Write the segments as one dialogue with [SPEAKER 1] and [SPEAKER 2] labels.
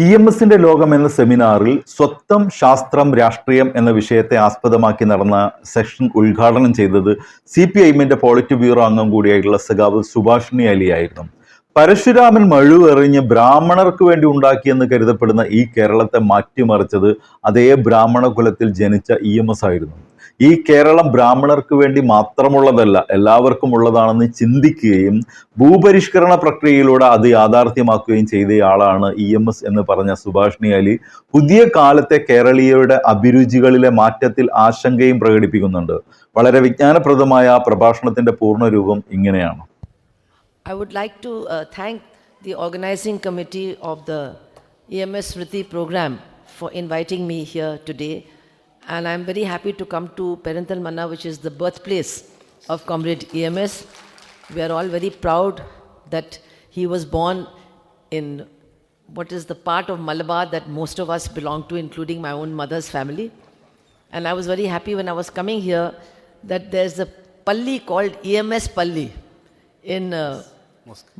[SPEAKER 1] EMSന്റെ ലോകം എന്ന സെമിനാറിൽ സ്വത്വം ശാസ്ത്രം രാഷ്ട്രീയം എന്ന വിഷയത്തെ ആസ്പദമാക്കി നടന്ന സെഷൻ ഉദ്ഘാടനം ചെയ്തത് CPIഎമ്മിന്റെ പോളിറ്റ് ബ്യൂറോ അംഗം കൂടിയായിട്ടുള്ള സഖാവ് സുഭാഷിണി അലി ആയിരുന്നു. പരശുരാമൻ മഴുവെറിഞ്ഞ് ബ്രാഹ്മണർക്ക് വേണ്ടി ഉണ്ടാക്കിയെന്ന് കരുതപ്പെടുന്ന ഈ കേരളത്തെ മാറ്റിമറിച്ചത് അതേ ബ്രാഹ്മണ കുലത്തിൽ ജനിച്ച EMS ആയിരുന്നു. ഈ കേരളം ബ്രാഹ്മണർക്ക് വേണ്ടി മാത്രമുള്ളതല്ല, എല്ലാവർക്കും ഉള്ളതാണെന്ന് ചിന്തിക്കുകയും ഭൂപരിഷ്കരണ പ്രക്രിയയിലൂടെ അത് യാഥാർത്ഥ്യമാക്കുകയും ചെയ്തയാളാണ് EMS എന്ന് പറഞ്ഞ സുഭാഷിണി അലി പുതിയ കാലത്തെ കേരളീയരുടെ അഭിരുചികളിലെ മാറ്റത്തിൽ ആശങ്കയും പ്രകടിപ്പിക്കുന്നുണ്ട്. വളരെ വിജ്ഞാനപ്രദമായ ആ പ്രഭാഷണത്തിന്റെ പൂർണ്ണരൂപം ഇങ്ങനെയാണ്.
[SPEAKER 2] I would like to thank the organizing committee of the EMS Smriti program for inviting me here today. And I'm very happy to come to Perinthal-Manna, which is the birthplace of Comrade EMS. We are all very proud that he was born in what is the part of Malabar that most of us belong to, including my own mother's family. And I was very happy when I was coming here that there's a Palli called EMS Palli in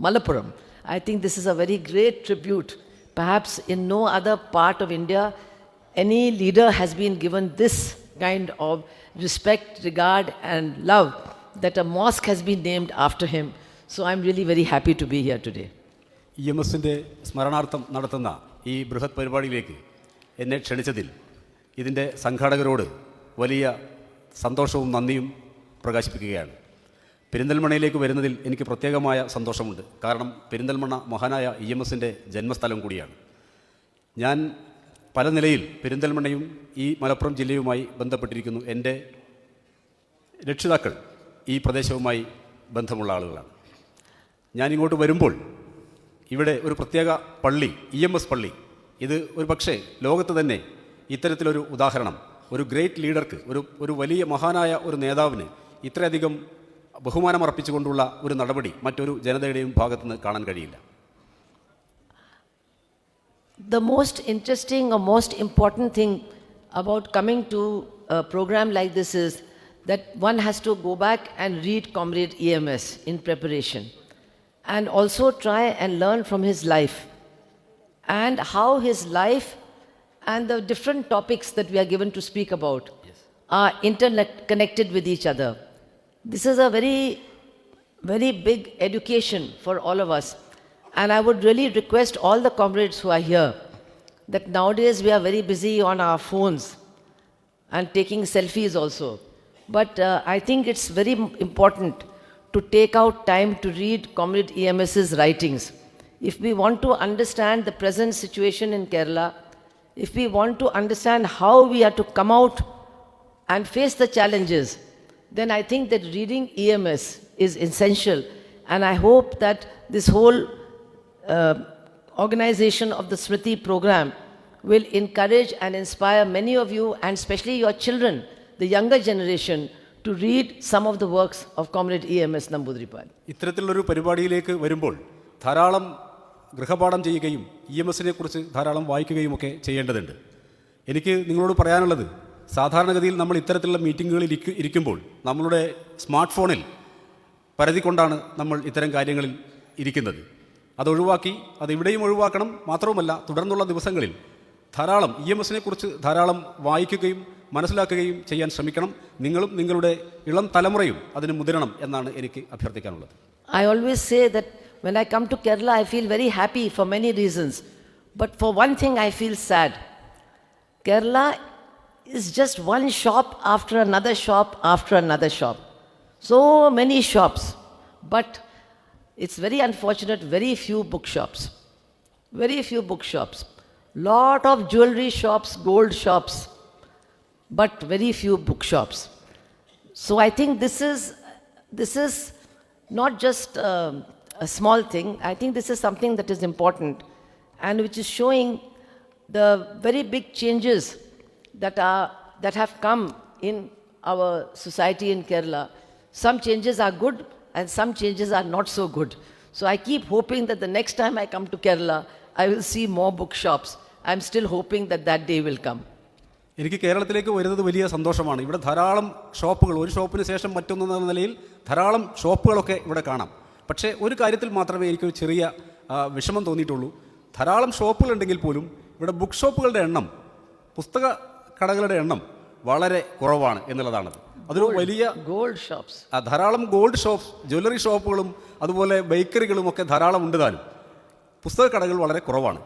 [SPEAKER 2] Malappuram. I think this is a very great tribute. Perhaps in no other part of India any leader has been given this kind of respect, regard and love that a mosque has been named after him. So I'm really very happy to be here today.
[SPEAKER 3] EMSന്റെ സ്മരണാർത്ഥം നടത്തുന്ന ഈ ബൃഹത് പരിപാടിയിലേക്ക് എന്നെ ക്ഷണിച്ചതിൽ ഇതിൻ്റെ സംഘാടകരോട് വലിയ സന്തോഷവും നന്ദിയും പ്രകാശിപ്പിക്കുകയാണ്. പെരിന്തൽമണ്ണയിലേക്ക് വരുന്നതിൽ എനിക്ക് പ്രത്യേകമായ സന്തോഷമുണ്ട്. കാരണം പെരിന്തൽമണ്ണ മഹാനായ EMSന്റെ ജന്മസ്ഥലം കൂടിയാണ്. ഞാൻ പല നിലയിൽ പെരിന്തൽമണ്ണയും ഈ മലപ്പുറം ജില്ലയുമായി ബന്ധപ്പെട്ടിരിക്കുന്നു. എൻ്റെ രക്ഷിതാക്കൾ ഈ പ്രദേശവുമായി ബന്ധമുള്ള ആളുകളാണ്. ഞാനിങ്ങോട്ട് വരുമ്പോൾ ഇവിടെ ഒരു പ്രത്യേക പള്ളി, EMS പള്ളി, ഇത് ഒരു പക്ഷേ ലോകത്ത് തന്നെ ഇത്തരത്തിലൊരു ഉദാഹരണം, ഒരു ഗ്രേറ്റ് ലീഡർക്ക്, ഒരു വലിയ മഹാനായ ഒരു നേതാവിന് ഇത്രയധികം ബഹുമാനം അർപ്പിച്ചുകൊണ്ടുള്ള ഒരു നടപടി മറ്റൊരു ജനതയുടെയും ഭാഗത്തുനിന്ന് കാണാൻ കഴിയില്ല.
[SPEAKER 2] The most interesting or most important thing about coming to a program like this is that one has to go back and read Comrade EMS in preparation and also try and learn from his life and how his life and the different topics that we are given to speak about are interconnected with each other. This is a very, very big education for all of us. And I would really request all the comrades who are here that nowadays we are very busy on our phones and taking selfies also. But I think it's very important to take out time to read Comrade EMS's writings. If we want to understand the present situation in Kerala, if we want to understand how we are to come out and face the challenges, then I think that reading EMS is essential. And I hope that this whole organization of the Smriti program will encourage and inspire many of you, and especially your children, the younger generation, to read some of the works of Comrade EMS Namboodiripad.
[SPEAKER 3] ഇത്തരത്തിലുള്ളൊരു പരിപാടിയിലേക്ക് വരുമ്പോൾ ധാരാളം ഗൃഹപാഠം ചെയ്യുകയും EMSനെ കുറിച്ച് ധാരാളം വായിക്കുകയും ഒക്കെ ചെയ്യേണ്ടതുണ്ട്. എനിക്ക് നിങ്ങളോട് പറയാനുള്ളത്, സാധാരണഗതിയിൽ നമ്മൾ ഇത്തരത്തിലുള്ള മീറ്റിങ്ങുകളിൽ ഇരിക്കുമ്പോൾ നമ്മളുടെ സ്മാർട്ട് ഫോണിൽ പരതിക്കൊണ്ടാണ് നമ്മൾ ഇത്തരം കാര്യങ്ങളിൽ ഇരിക്കുന്നത്. അതൊഴിവാക്കി, അതിവിടെയും ഒഴിവാക്കണം. മാത്രവുമല്ല, തുടർന്നുള്ള ദിവസങ്ങളിൽ ധാരാളം EMSനെ കുറിച്ച് ധാരാളം വായിക്കുകയും മനസ്സിലാക്കുകയും ചെയ്യാൻ ശ്രമിക്കണം. നിങ്ങളും നിങ്ങളുടെ ഇളം തലമുറയും അതിന് മുതിരണം എന്നാണ് എനിക്ക് അഭ്യർത്ഥിക്കാനുള്ളത്.
[SPEAKER 2] I always say that when I come to Kerala, I feel very happy for many reasons. But for one thing, I feel sad. Kerala is just one shop after another shop after another shop. So many shops. But it's very unfortunate, very few bookshops. Very few bookshops. Lot of jewelry shops, gold shops, but very few bookshops. So I think this is not just a small thing. I think this is something that is important and which is showing the very big changes that have come in our society in Kerala. Some changes are good and some changes are not so good. So I keep hoping that the next time I come to Kerala, I will see more bookshops. I'm still hoping that that day will come.
[SPEAKER 3] എനിക്ക് കേരളത്തിലേക്ക് വരുന്നത് വലിയ സന്തോഷമാണ്. ഇവിടെ ധാരാളം ഷോപ്പുകൾ, ഒരു ഷോപ്പിന് ശേഷം മറ്റൊന്നെന്ന നിലയിൽ ധാരാളം ഷോപ്പുകളൊക്കെ ഇവിടെ കാണാം. പക്ഷേ ഒരു കാര്യത്തിൽ മാത്രമേ എനിക്കൊരു ചെറിയ വിഷമം തോന്നിയിട്ടുള്ളൂ. ധാരാളം ഷോപ്പുകളുണ്ടെങ്കിൽ പോലും ഇവിടെ ബുക്ക് ഷോപ്പുകളുടെ എണ്ണം, പുസ്തക കടകളുടെ എണ്ണം വളരെ കുറവാണ് എന്നുള്ളതാണത്. അതൊരു വലിയ
[SPEAKER 2] gold shops.
[SPEAKER 3] ധാരാളം ഗോൾഡ് ഷോപ്പ്, ജ്വല്ലറി ഷോപ്പുകളും അതുപോലെ ബേക്കറികളും ഒക്കെ ധാരാളം ഉണ്ട്. താനും പുസ്തക കടകൾ വളരെ കുറവാണ്.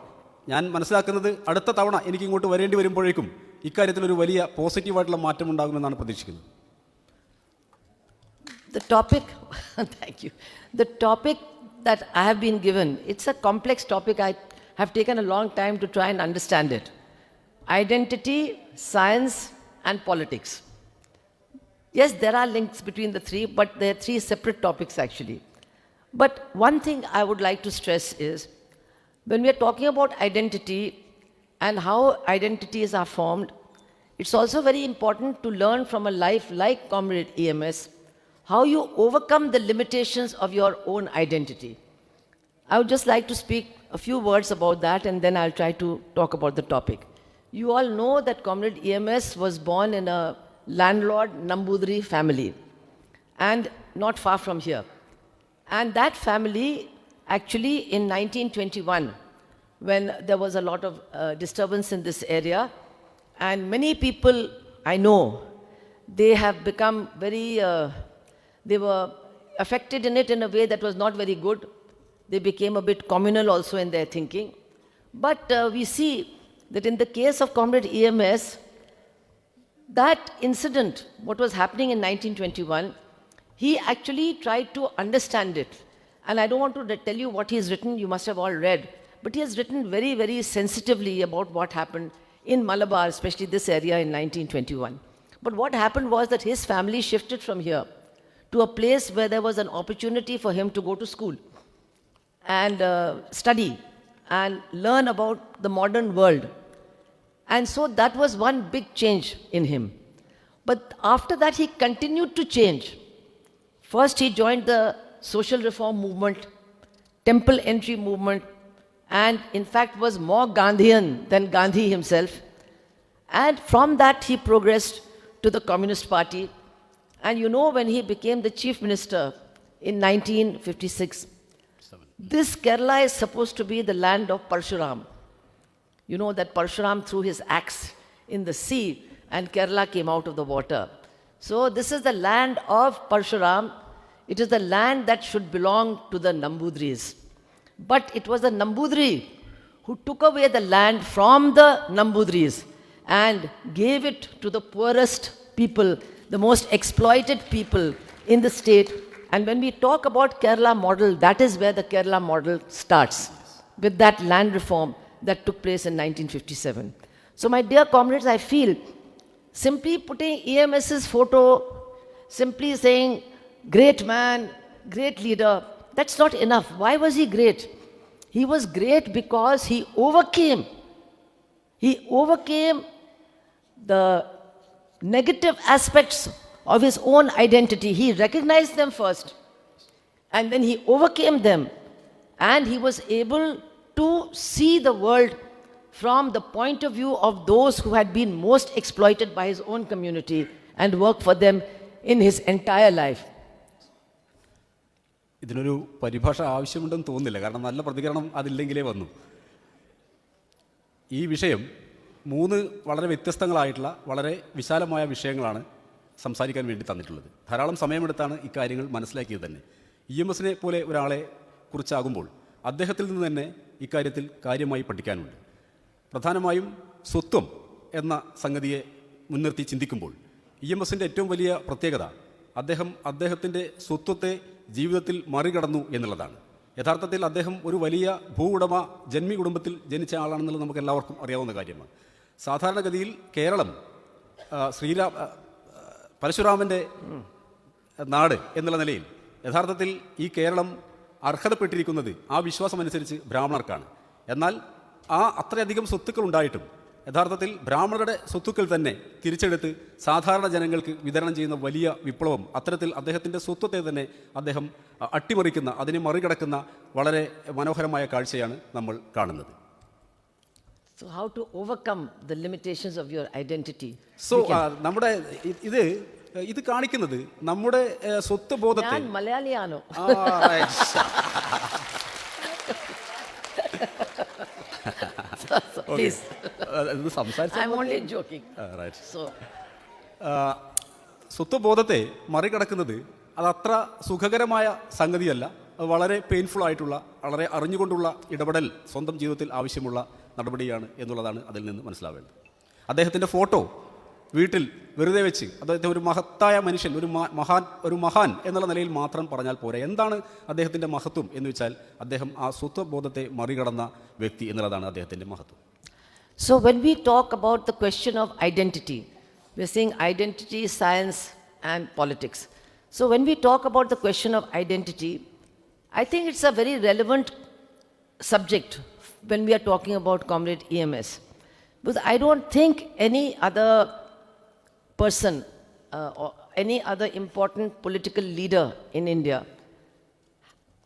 [SPEAKER 3] ഞാൻ മനസ്സിലാക്കുന്നത് അടുത്ത തവണ എനിക്ക് ഇങ്ങോട്ട് വരേണ്ടി വരുമ്പോഴേക്കും ഇക്കാര്യത്തിലൊരു വലിയ പോസിറ്റീവായിട്ടുള്ള മാറ്റം ഉണ്ടാകുമെന്നാണ് പ്രതീക്ഷിക്കുന്നത്.
[SPEAKER 2] The topic, thank you. The topic that I have been given, it's a complex topic. I have taken a long time to try and understand it. Identity, science, and politics. Yes, there are links between the three, but they are three separate topics actually. But one thing I would like to stress is, when we are talking about identity and how identities are formed, it's also very important to learn from a life like Comrade EMS, how you overcome the limitations of your own identity. I would just like to speak a few words about that, and then I'll try to talk about the topic. You all know that Comrade EMS was born in a landlord Nambudri family, and not far from here. And that family, actually in 1921, when there was a lot of disturbance in this area, and many people I know, they have become very, they were affected in it in a way that was not very good. They became a bit communal also in their thinking. But we see that in the case of Comrade EMS, that incident, what was happening in 1921, he actually tried to understand it. And I don't want to tell you what he's written, you must have all read, but he has written very, very sensitively about what happened in Malabar, especially this area in 1921. But what happened was that his family shifted from here to a place where there was an opportunity for him to go to school and study and learn about the modern world. And so that was one big change in him. But after that, he continued to change. First, he joined the social reform movement, temple entry movement, and in fact was more Gandhian than Gandhi himself. And from that, he progressed to the Communist Party. And you know, when he became the chief minister in 1956, this Kerala is supposed to be the land of Parshuram. You know that Parshuram threw his axe in the sea and Kerala came out of the water. So this is the land of Parshuram. It is the land that should belong to the Nambudris. But it was the Nambudri who took away the land from the Nambudris and gave it to the poorest people, the most exploited people in the state. And when we talk about Kerala model, that is where the Kerala model starts, with that land reform that took place in 1957. So my dear comrades, I feel simply putting EMS's photo, simply saying, great man, great leader, that's not enough. Why was he great? He was great because he overcame the negative aspects of his own identity. He recognized them first, and then he overcame them, and he was able to see the world from the point of view of those who had been most exploited by his own community and work for them in his entire life.
[SPEAKER 3] ഇതിനൊരു പരിഭാഷ ആവശ്യമുണ്ടെന്ന് തോന്നുന്നില്ല, കാരണം നല്ല പ്രതികരണം അതില്ലെങ്കിലേ വന്നു. ഈ വിഷയം മൂന്ന് വളരെ വ്യത്യസ്തങ്ങളായിട്ടുള്ള വളരെ വിശാലമായ വിഷയങ്ങളാണ് സംസാരിക്കാൻ വേണ്ടി തന്നിട്ടുള്ളത്. ധാരാളം സമയമെടുത്താണ് ഇക്കാര്യങ്ങൾ മനസ്സിലാക്കിയത് തന്നെ. EMS പോലെ ഒരാളെ കുറിച്ചാകുമ്പോൾ അദ്ദേഹത്തിൽ നിന്ന് തന്നെ ഇക്കാര്യത്തിൽ കാര്യമായി പഠിക്കാനുണ്ട്. പ്രധാനമായും സ്വത്വം എന്ന സംഗതിയെ മുൻനിർത്തി ചിന്തിക്കുമ്പോൾ EMS ഏറ്റവും വലിയ പ്രത്യേകത അദ്ദേഹത്തിൻ്റെ സ്വത്വത്തെ ജീവിതത്തിൽ മറികടന്നു എന്നുള്ളതാണ്. യഥാർത്ഥത്തിൽ അദ്ദേഹം ഒരു വലിയ ഭൂവുടമ ജന്മി കുടുംബത്തിൽ ജനിച്ച ആളാണെന്നുള്ളത് നമുക്ക് എല്ലാവർക്കും അറിയാവുന്ന കാര്യമാണ്. സാധാരണഗതിയിൽ കേരളം പരശുരാമൻ്റെ നാട് എന്നുള്ള നിലയിൽ യഥാർത്ഥത്തിൽ ഈ കേരളം അർഹതപ്പെട്ടിരിക്കുന്നത് ആ വിശ്വാസമനുസരിച്ച് ബ്രാഹ്മണർക്കാണ്. എന്നാൽ അത്രയധികം സ്വത്തുക്കൾ ഉണ്ടായിട്ടും യഥാർത്ഥത്തിൽ ബ്രാഹ്മണരുടെ സ്വത്തുക്കൾ തന്നെ തിരിച്ചെടുത്ത് സാധാരണ ജനങ്ങൾക്ക് വിതരണം ചെയ്യുന്ന വലിയ വിപ്ലവം, അത്തരത്തിൽ അദ്ദേഹത്തിൻ്റെ സ്വത്വത്തെ തന്നെ അദ്ദേഹം അട്ടിമറിക്കുന്ന, അതിനെ മറികടക്കുന്ന വളരെ മനോഹരമായ കാഴ്ചയാണ് നമ്മൾ കാണുന്നത്.
[SPEAKER 2] So how to overcome the limitations of your identity?
[SPEAKER 3] So നമ്മുടെ ഇത് കാണിക്കുന്നത് നമ്മുടെ സ്വത്വബോധത്തെ.
[SPEAKER 2] ഞാൻ മലയാളിയാണോ? please.
[SPEAKER 3] ഇത് സംസാരിച്ച
[SPEAKER 2] I'm only joking.
[SPEAKER 3] Right.
[SPEAKER 2] So,
[SPEAKER 3] സ്വത്വബോധത്തെ മറികടക്കുന്നത് അതത്ര സുഖകരമായ സംഗതിയല്ല. അത് വളരെ പെയിൻഫുൾ ആയിട്ടുള്ള, വളരെ അറിഞ്ഞുകൊണ്ടുള്ള ഇടപെടൽ സ്വന്തം ജീവിതത്തിൽ ആവശ്യമുള്ള നടപടിയാണ് എന്നുള്ളതാണ് അതിൽ നിന്ന് മനസ്സിലാവേണ്ടത്. അദ്ദേഹത്തിൻ്റെ ഫോട്ടോ വീട്ടിൽ വെറുതെ വെച്ച് അദ്ദേഹത്തെ ഒരു മഹത്തായ മനുഷ്യൻ, ഒരു മഹാൻ എന്നുള്ള നിലയിൽ മാത്രം പറഞ്ഞാൽ പോരാ. എന്താണ് അദ്ദേഹത്തിൻ്റെ മഹത്വം എന്ന് വെച്ചാൽ അദ്ദേഹം ആ സ്വത്വബോധത്തെ മറികടന്ന വ്യക്തി എന്നുള്ളതാണ് അദ്ദേഹത്തിൻ്റെ മഹത്വം.
[SPEAKER 2] so when we talk about the question of identity, we're saying identity, science and politics. So when we talk about the question of identity, I think it's a very relevant subject when we are talking about Comrade EMS. Because I don't think any other person or any other important political leader in India,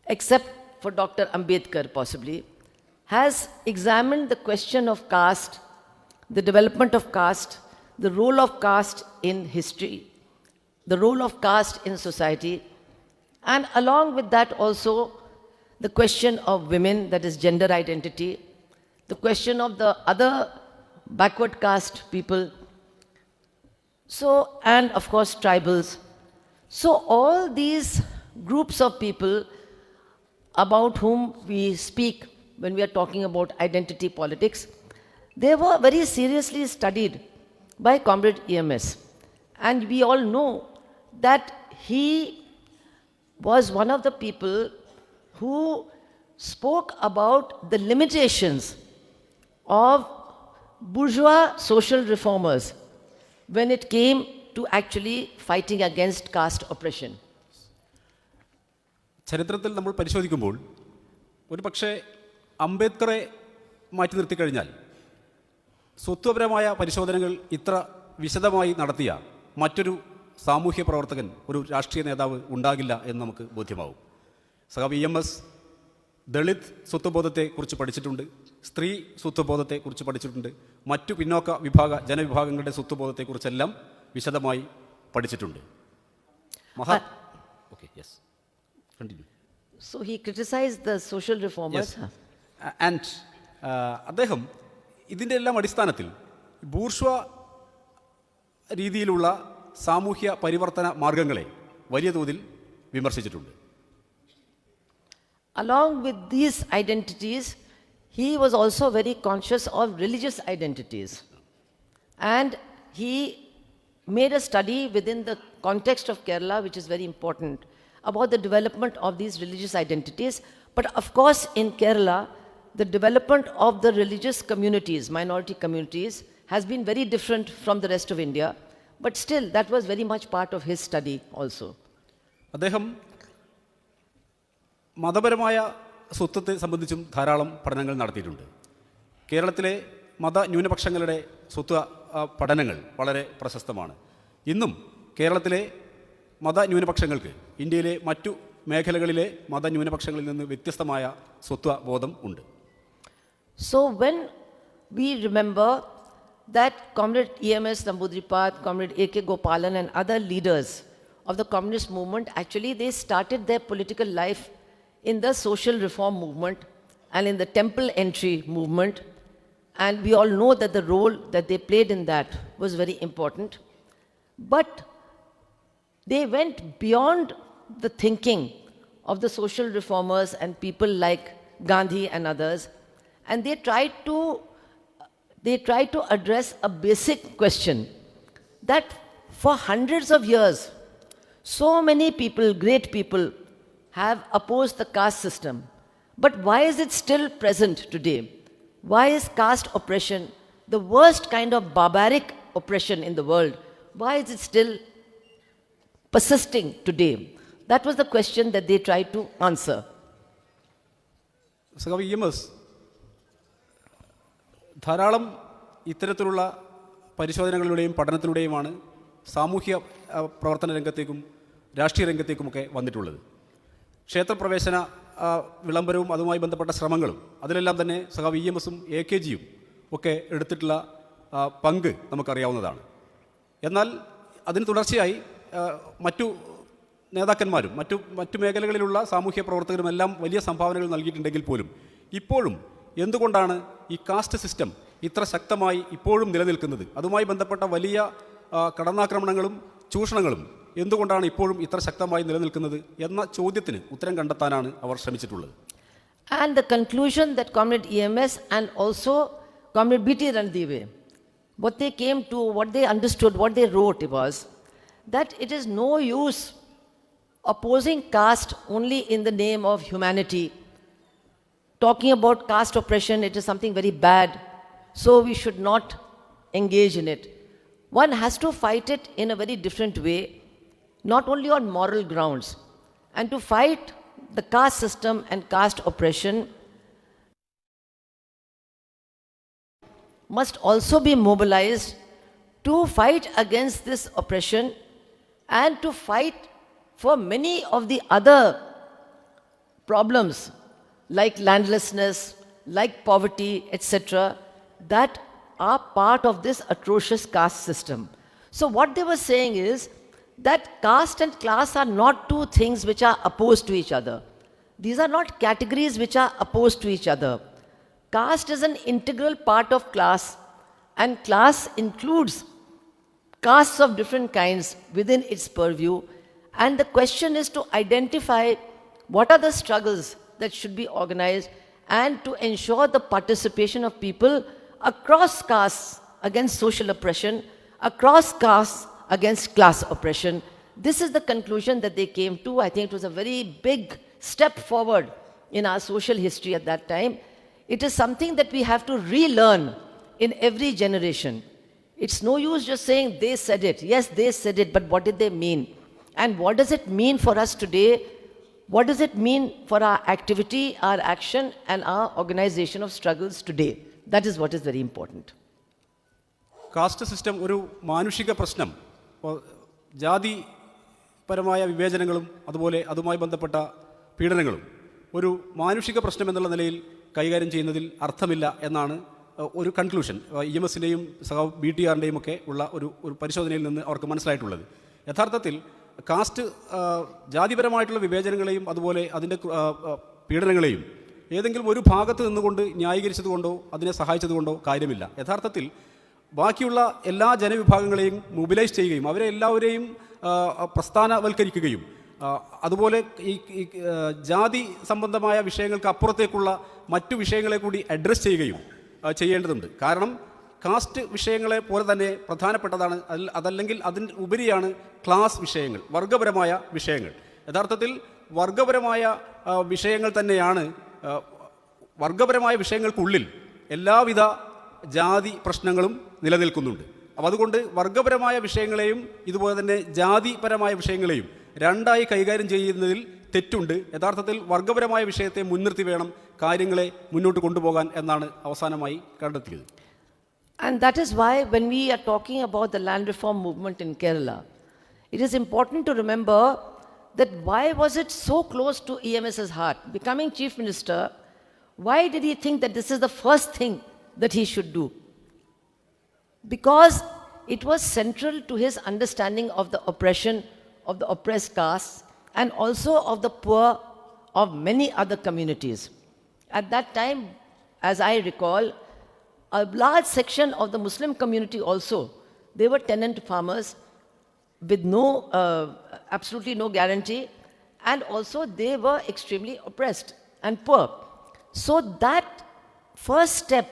[SPEAKER 2] except for Dr. Ambedkar possibly, has examined the question of caste, the development of caste, the role of caste in history, the role of caste in society, and along with that also the question of women, that is gender identity, the question of the other backward caste people, so, and of course tribals. So all these groups of people about whom we speak when we are talking about identity politics, they were very seriously studied by Comrade EMS. And we all know that he was one of the people who spoke about the limitations of bourgeois social reformers when it came to actually fighting against caste oppression.
[SPEAKER 3] ചരിത്രത്തിൽ നമ്മൾ പരിശോധിക്കുമ്പോൾ ഒരു പക്ഷേ അംബേദ്കറെ മാറ്റി നിർത്തിക്കഴിഞ്ഞാൽ സ്വത്വപരമായ പരിശോധനകൾ ഇത്ര വിശദമായി നടത്തിയ മറ്റൊരു സാമൂഹ്യ പ്രവർത്തകൻ, ഒരു രാഷ്ട്രീയ നേതാവ് ഉണ്ടാകില്ല എന്ന് നമുക്ക് ബോധ്യമാവും. സഖാവ് EMS ദളിത് സ്വത്വബോധത്തെക്കുറിച്ച് പഠിച്ചിട്ടുണ്ട്, സ്ത്രീ സ്വത്വബോധത്തെക്കുറിച്ച് പഠിച്ചിട്ടുണ്ട്, മറ്റു പിന്നോക്ക ജനവിഭാഗങ്ങളുടെ സ്വത്വബോധത്തെക്കുറിച്ചെല്ലാം വിശദമായി പഠിച്ചിട്ടുണ്ട്. Okay, yes, continue.
[SPEAKER 2] So he criticized the social reformers.
[SPEAKER 3] And അദ്ദേഹം ഇതിൻ്റെ എല്ലാം അടിസ്ഥാനത്തിൽ ബൂർഷ്വ രീതിയിലുള്ള സാമൂഹ്യ പരിവർത്തന മാർഗങ്ങളെ വലിയ തോതിൽ വിമർശിച്ചിട്ടുണ്ട്.
[SPEAKER 2] Along with these identities, he was also very conscious of religious identities. And he made a study within the context of Kerala, which is very important, about the development of these religious identities. But of course, in Kerala, the development of the religious communities, minority communities, has been very different from the rest of India. But still, that was very much part of his study also.
[SPEAKER 3] അദ്ദേഹം മതപരമായ സ്വത്വത്തെ സംബന്ധിച്ചും ധാരാളം പഠനങ്ങൾ നടത്തിയിട്ടുണ്ട്. കേരളത്തിലെ മതന്യൂനപക്ഷങ്ങളുടെ സ്വത്വ പഠനങ്ങൾ വളരെ പ്രശസ്തമാണ്. ഇന്നും കേരളത്തിലെ മതന്യൂനപക്ഷങ്ങൾക്ക് ഇന്ത്യയിലെ മറ്റു മേഖലകളിലെ മതന്യൂനപക്ഷങ്ങളിൽ നിന്ന് വ്യത്യസ്തമായ സ്വത്വബോധം ഉണ്ട്.
[SPEAKER 2] So when we remember that Comrade EMS Namboodiripad, Comrade A.K. Gopalan and other leaders of the communist movement, actually they started their political life in the social reform movement and in the temple entry movement. And we all know that the role that they played in that was very important. But they went beyond the thinking of the social reformers and people like Gandhi and others, and they tried to address a basic question that for hundreds of years, so many people, great people, have opposed the caste system. But why is it still present today? Why is caste oppression the worst kind of barbaric oppression in the world? Why is it still persisting today? That was the question that they tried to answer.
[SPEAKER 3] സഖാവ് EMS ധാരാളം ഇത്തരത്തിലുള്ള പരിശോധനകളിലൂടെയും പഠനത്തിലൂടെയുമാണ് സാമൂഹ്യ പ്രവർത്തന രംഗത്തേക്കും രാഷ്ട്രീയ രംഗത്തേക്കുമൊക്കെ വന്നിട്ടുള്ളത്. ക്ഷേത്രപ്രവേശന വിളംബരവും അതുമായി ബന്ധപ്പെട്ട ശ്രമങ്ങളും അതിലെല്ലാം തന്നെ സഖാവ് EMSഉം AKGയും ഒക്കെ എടുത്തിട്ടുള്ള പങ്ക് നമുക്കറിയാവുന്നതാണ്. എന്നാൽ അതിന് തുടർച്ചയായി മറ്റു നേതാക്കന്മാരും മറ്റു മേഖലകളിലുള്ള സാമൂഹ്യ പ്രവർത്തകരുമെല്ലാം വലിയ സംഭാവനകൾ നൽകിയിട്ടുണ്ടെങ്കിൽ പോലും ഇപ്പോഴും എന്തുകൊണ്ടാണ് ഈ കാസ്റ്റ് സിസ്റ്റം ഇത്ര ശക്തമായി ഇപ്പോഴും നിലനിൽക്കുന്നത്? അതുമായി ബന്ധപ്പെട്ട വലിയ കടന്നാക്രമണങ്ങളും ചൂഷണങ്ങളും എന്തുകൊണ്ടാണ് ഇപ്പോഴും ഇത്ര ശക്തമായി നിലനിൽക്കുന്നത് എന്ന ചോദ്യത്തിന് ഉത്തരം കണ്ടെത്താനാണ് അവർ ശ്രമിച്ചിട്ടുള്ളത്.
[SPEAKER 2] And the conclusion that Comrade EMS and also Comrade B.T. Ranadive, what they came to, what they understood, what they wrote was that it is no use opposing caste only in the name of humanity. Talking about caste oppression, it is something very bad, so we should not engage in it. One has to fight it in a very different way, not only on moral grounds. And to fight the caste system and caste oppression must also be mobilized to fight against this oppression and to fight for many of the other problems like landlessness, like poverty, etc., that are part of this atrocious caste system. So what they were saying is that caste and class are not two things which are opposed to each other. These are not categories which are opposed to each other. Caste is an integral part of class, and class includes castes of different kinds within its purview. And the question is to identify what are the struggles that should be organized and to ensure the participation of people across castes against social oppression, across castes against class oppression. This is the conclusion that they came to. I think it was a very big step forward in our social history at that time. It is something that we have to relearn in every generation. It's no use just saying they said it. Yes, they said it, but what did they mean? And what does it mean for us today? What does it mean for our activity, our action, and our organization of struggles today? That is what is very important.
[SPEAKER 3] Caste system ഒരു മാനുഷിക പ്രശ്നം, ജാതിപരമായ വിവേചനങ്ങളും അതുപോലെ അതുമായി ബന്ധപ്പെട്ട പീഡനങ്ങളും ഒരു മാനുഷിക പ്രശ്നം എന്നുള്ള നിലയിൽ കൈകാര്യം ചെയ്യുന്നതിൽ അർത്ഥമില്ല എന്നാണ് ഒരു കൺക്ലൂഷൻ EMSൻ്റെയും BTRൻ്റെയും ഒക്കെ ഉള്ള ഒരു പരിശോധനയിൽ നിന്ന് അവർക്ക് മനസ്സിലായിട്ടുള്ളത്. യഥാർത്ഥത്തിൽ കാസ്റ്റ് ജാതിപരമായിട്ടുള്ള വിവേചനങ്ങളെയും അതുപോലെ അതിൻ്റെ പീഡനങ്ങളെയും ഏതെങ്കിലും ഒരു ഭാഗത്ത് നിന്നുകൊണ്ട് ന്യായീകരിച്ചതുകൊണ്ടോ അതിനെ സഹായിച്ചതുകൊണ്ടോ കാര്യമില്ല. യഥാർത്ഥത്തിൽ ബാക്കിയുള്ള എല്ലാ ജനവിഭാഗങ്ങളെയും മൊബിലൈസ് ചെയ്യുകയും അവരെ എല്ലാവരെയും പ്രസ്ഥാനവൽക്കരിക്കുകയും അതുപോലെ ഈ ജാതി സംബന്ധമായ വിഷയങ്ങൾക്ക് അപ്പുറത്തേക്കുള്ള മറ്റു വിഷയങ്ങളെ കൂടി അഡ്രസ്സ് ചെയ്യുകയും ചെയ്യേണ്ടതുണ്ട്. കാരണം കാസ്റ്റ് വിഷയങ്ങളെ പോലെ തന്നെ പ്രധാനപ്പെട്ടതാണ്, അതല്ലെങ്കിൽ അതിന് ഉപരിയാണ് ക്ലാസ് വിഷയങ്ങൾ, വർഗപരമായ വിഷയങ്ങൾ. യഥാർത്ഥത്തിൽ വർഗപരമായ വിഷയങ്ങൾ തന്നെയാണ്, വർഗപരമായ വിഷയങ്ങൾക്കുള്ളിൽ എല്ലാവിധ ജാതി പ്രശ്നങ്ങളും നിലനിൽക്കുന്നുണ്ട്. അപ്പോൾ അതുകൊണ്ട് വർഗപരമായ വിഷയങ്ങളെയും ഇതുപോലെ തന്നെ ജാതിപരമായ വിഷയങ്ങളെയും രണ്ടായി കൈകാര്യം ചെയ്യുന്നതിൽ തെറ്റുണ്ട്. യഥാർത്ഥത്തിൽ വർഗപരമായ വിഷയത്തെ മുൻനിർത്തി വേണം കാര്യങ്ങളെ മുന്നോട്ട് കൊണ്ടുപോകാൻ എന്നാണ് അവസാനമായി കണ്ടെത്തിയത്.
[SPEAKER 2] And that is why when we are talking about the land reform movement in Kerala, it is important to remember that why was it so close to EMS's heart? Becoming Chief Minister, why did he think that this is the first thing that he should do? Because it was central to his understanding of the oppression of the oppressed castes and also of the poor of many other communities. At that time, as I recall, a large section of the Muslim community also, they were tenant farmers with absolutely no guarantee, and also they were extremely oppressed and poor. So that first step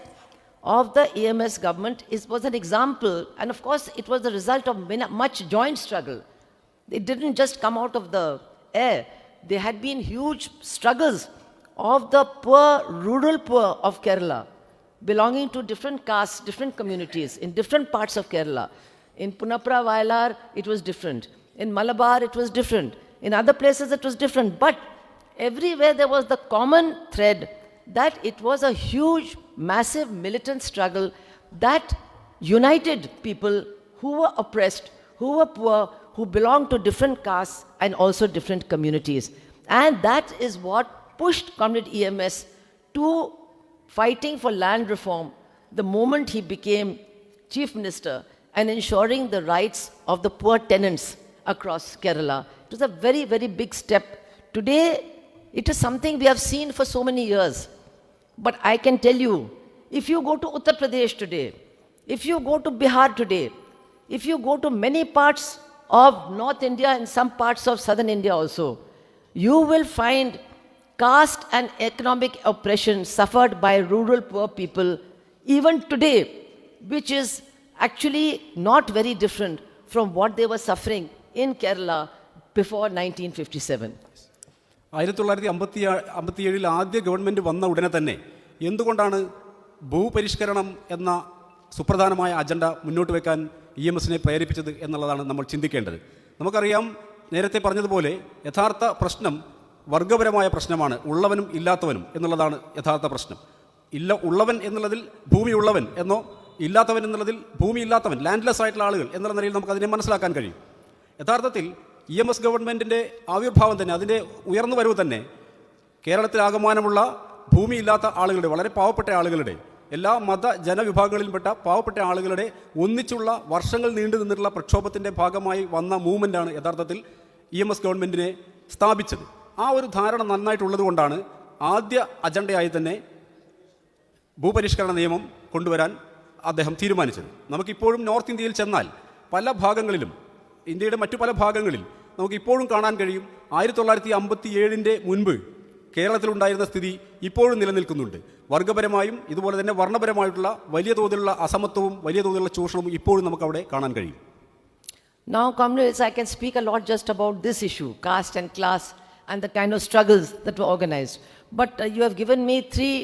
[SPEAKER 2] of the EMS government was an example, and of course it was the result of much joint struggle. It didn't just come out of the air. There had been huge struggles of the poor, rural poor of Kerala, belonging to different castes, different communities in different parts of Kerala. In Punapra, Vayalar, it was different. In Malabar, it was different. In other places, it was different. But everywhere there was the common thread that it was a huge, massive militant struggle that united people who were oppressed, who were poor, who belonged to different castes and also different communities. And that is what pushed Comrade EMS to fighting for land reform the moment he became Chief Minister and ensuring the rights of the poor tenants across Kerala. It was a very, very big step. Today, it is something we have seen for so many years. But I can tell you, If you go to Uttar Pradesh today, if you go to Bihar today, if you go to many parts of North India and some parts of Southern India also, you will find caste and economic oppression suffered by rural poor people even today, which is actually not very different from what they were suffering in Kerala before 1957.
[SPEAKER 3] 1957 ആദ്യ government വന്ന ഉടനെ തന്നെ എന്തുകൊണ്ടാണ് ഭൂപരിഷ്കരണം എന്ന സുപ്രധാനമായ agenda മുന്നോട്ട് വെക്കാൻ EMSനെ പ്രേരിപ്പിച്ചത് എന്നുള്ളതാണ് നമ്മൾ ചിന്തിക്കേണ്ടത്. നമുക്കറിയാം, നേരത്തെ പറഞ്ഞതുപോലെ യഥാർത്ഥ പ്രശ്നം വർഗപരമായ പ്രശ്നമാണ്, ഉള്ളവനും ഇല്ലാത്തവനും എന്നുള്ളതാണ് യഥാർത്ഥ പ്രശ്നം. ഉള്ളവൻ എന്നുള്ളതിൽ ഭൂമിയുള്ളവൻ എന്നോ ഇല്ലാത്തവൻ എന്നുള്ളതിൽ ഭൂമിയില്ലാത്തവൻ, ലാൻഡ്ലെസ് ആയിട്ടുള്ള ആളുകൾ എന്നുള്ള നിലയിൽ നമുക്കതിനെ മനസ്സിലാക്കാൻ കഴിയും. യഥാർത്ഥത്തിൽ EMS ഗവൺമെൻറ്റിൻ്റെ ആവിർഭാവം തന്നെ, അതിൻ്റെ ഉയർന്നു വരവ് തന്നെ കേരളത്തിലാകമാനമുള്ള ഭൂമിയില്ലാത്ത ആളുകളുടെ, വളരെ പാവപ്പെട്ട ആളുകളുടെ, എല്ലാ മത ജനവിഭാഗങ്ങളിൽപ്പെട്ട പാവപ്പെട്ട ആളുകളുടെ ഒന്നിച്ചുള്ള വർഷങ്ങൾ നീണ്ടു നിന്നിട്ടുള്ള പ്രക്ഷോഭത്തിൻ്റെ ഭാഗമായി വന്ന മൂവ്മെൻറ്റാണ് യഥാർത്ഥത്തിൽ EMS ഗവൺമെൻറ്റിനെ സ്ഥാപിച്ചത്. ആ ഒരു ധാരണ നന്നായിട്ടുള്ളത് കൊണ്ടാണ് ആദ്യ അജണ്ടയായി തന്നെ ഭൂപരിഷ്കരണ നിയമം കൊണ്ടുവരാൻ അദ്ദേഹം തീരുമാനിച്ചത്. നമുക്കിപ്പോഴും നോർത്ത് ഇന്ത്യയിൽ ചെന്നാൽ പല ഭാഗങ്ങളിലും, ഇന്ത്യയുടെ മറ്റു പല ഭാഗങ്ങളിൽ നമുക്കിപ്പോഴും കാണാൻ കഴിയും 1957 മുൻപ് കേരളത്തിലുണ്ടായിരുന്ന സ്ഥിതി ഇപ്പോഴും നിലനിൽക്കുന്നുണ്ട്. വർഗപരമായും ഇതുപോലെ തന്നെ വർണ്ണപരമായിട്ടുള്ള വലിയ തോതിലുള്ള അസമത്വവും വലിയ തോതിലുള്ള ചൂഷണവും ഇപ്പോഴും നമുക്കവിടെ കാണാൻ കഴിയും.
[SPEAKER 2] Now, comrades, I can speak a lot just about this issue, caste and class, and the kind of struggles that were organized. But you have given me 3